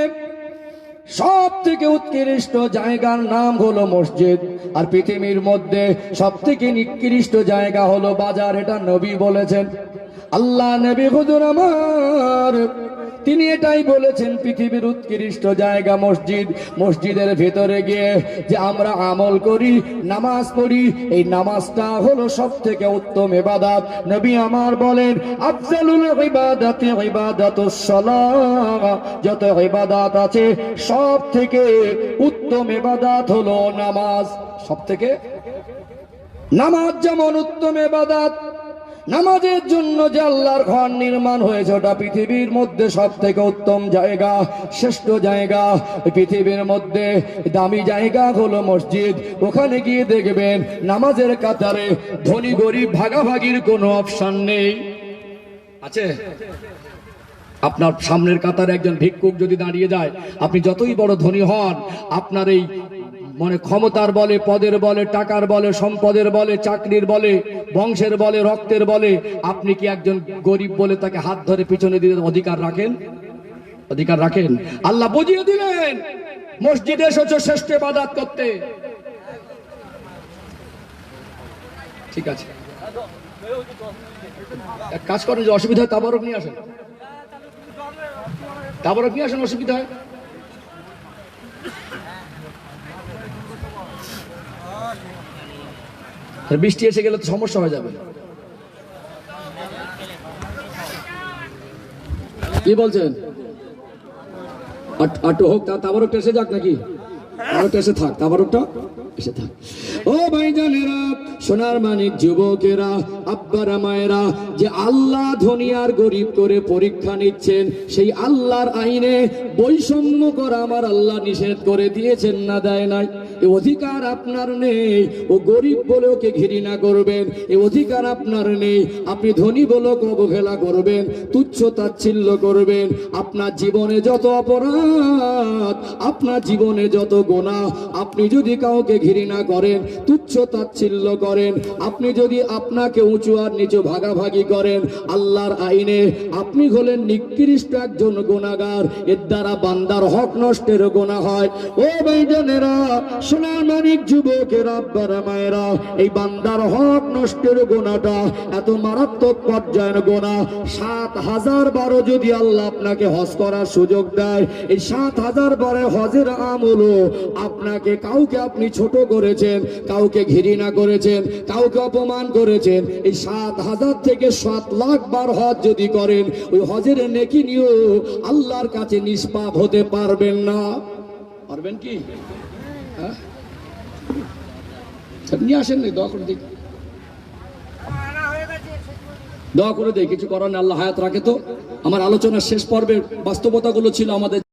সব থেকে উৎকৃষ্ট জায়গার নাম হলো মসজিদ, আর পৃথিবীর মধ্যে সব থেকে নিকৃষ্ট জায়গা হলো বাজার। এটা নবী বলেছেন। আল্লাহ নবী হুজুর আমার তিনি এটাই বলেছেন, পৃথিবীর উৎকৃষ্ট জায়গা মসজিদ, মসজিদের ভেতরে গিয়ে যে আমরা আমল করি, নামাজ পড়ি, এই নামাজটা হলো সব থেকে উত্তম ইবাদত। নবী আমার বলেন, আফজালুল ইবাদাতি ইবাদাতুস সালাহ, যত ইবাদত আছে সব থেকে উত্তম ইবাদত হলো নামাজ। সব থেকে নামাজ যেমন উত্তম ইবাদত, নামাজের জন্য যে আল্লাহর ঘর নির্মাণ হয়েছে ওটা পৃথিবীর মধ্যে সব থেকে উত্তম জায়গা, শ্রেষ্ঠ জায়গা। পৃথিবীর মধ্যে দামি জায়গা হলো মসজিদ। ওখানে গিয়ে দেখবেন নামাজের কাতারে ধনী গরিব ভাগাভাগির কোনো অপশন নেই। আছে? আপনার সামনের কাতারে একজন ভিক্ষুক যদি দাঁড়িয়ে যায়, আপনি যতই বড় ধনী হন, আপনার এই মানে ক্ষমতার বলে, পদের বলে, টাকার বলে, সম্পদের বলে, চাকরির বলে, বংশের বলে, রক্তের বলে, আপনি কি একজন গরিব বলে তাকে হাত ধরে পিছনে দিতে অধিকার রাখেন? অধিকার রাখেন? আল্লাহ বুঝিয়ে দিলেন মসজিদে এসেছো শ্রেষ্ঠ ইবাদত করতে। ঠিক আছে, এক কাজ করেন, যে অসুবিধা হয় তাবারক নিয়ে আসেন, তাবারক নিয়ে আসেন, অসুবিধা হয়। বৃষ্টি এসে গেলে তো সমস্যা হয়ে যাবে। কি বলছেন? আটো হোক, তাবারকটা এসে যাক নাকি? তাবারকটা এসে থাক, তাবারকটা এসে থাক। ও ভাইজানেরা, সোনার মানিক যুবকেরা, আব্বারা মায়েরা, যে আল্লাহ ধনী আর গরিব করে পরীক্ষা নিচ্ছেন, সেই আল্লাহর আইনে বৈষম্য করা আমার আল্লাহ নিষেধ করে দিয়েছেন না দেয় নাই? এ অধিকার আপনার নেই ও গরিব বলে ওকে ঘৃণা করবেন, এ অধিকার আপনার নেই আপনি ধনী বলে অবহেলা করবেন, তুচ্ছ তাচ্ছিল্য করবেন। আপনার জীবনে যত অপরাধ, আপনার জীবনে যত গুনাহ, আপনি যদি কাউকে ঘৃণা করেন, তুচ্ছ তাচ্ছিল্য করেন, আপনি যদি আপনাকে উঁচু আর নিচু ভাগাভাগি করেন, আল্লাহর আইনে আপনি হলেন নিকৃষ্ট একজন গুনাহগার। এর দ্বারা বান্দার হক নষ্টের গুনাহ হয়। ও ভাইজানেরা, সোনার মানিক যুবকেরা, আব্বারা মায়েরা, এই বান্দার হক নষ্টের গুনাহটা এত মারাত্মক পর্যায়ের গুনাহ। ৭,০০০ বারো যদি আল্লাহ আপনাকে হজ করার সুযোগ দেয়, এই ৭,০০০ বারে হজের আমল আপনাকে, কাউকে আপনি ছোট করেছেন, কাউকে ঘৃণা করেছেন, কাউকে অপমান করেছেন, এই ৭,০০০ থেকে ৭,০০,০০০ বার হজ যদি করেন, ওই হজের নেকি নিয়েও আল্লাহর কাছে নিষ্পাপ হতে পারবেন না। পারবেন কি? হ্যাঁ, নিয়ে আসেন, দোয়া করে দেখি, দোয়া করে দেয়, কিছু করার নেই, আল্লাহ হায়াত রাখে। তো আমার আলোচনার শেষ পর্বের বাস্তবতাগুলো ছিল আমাদের।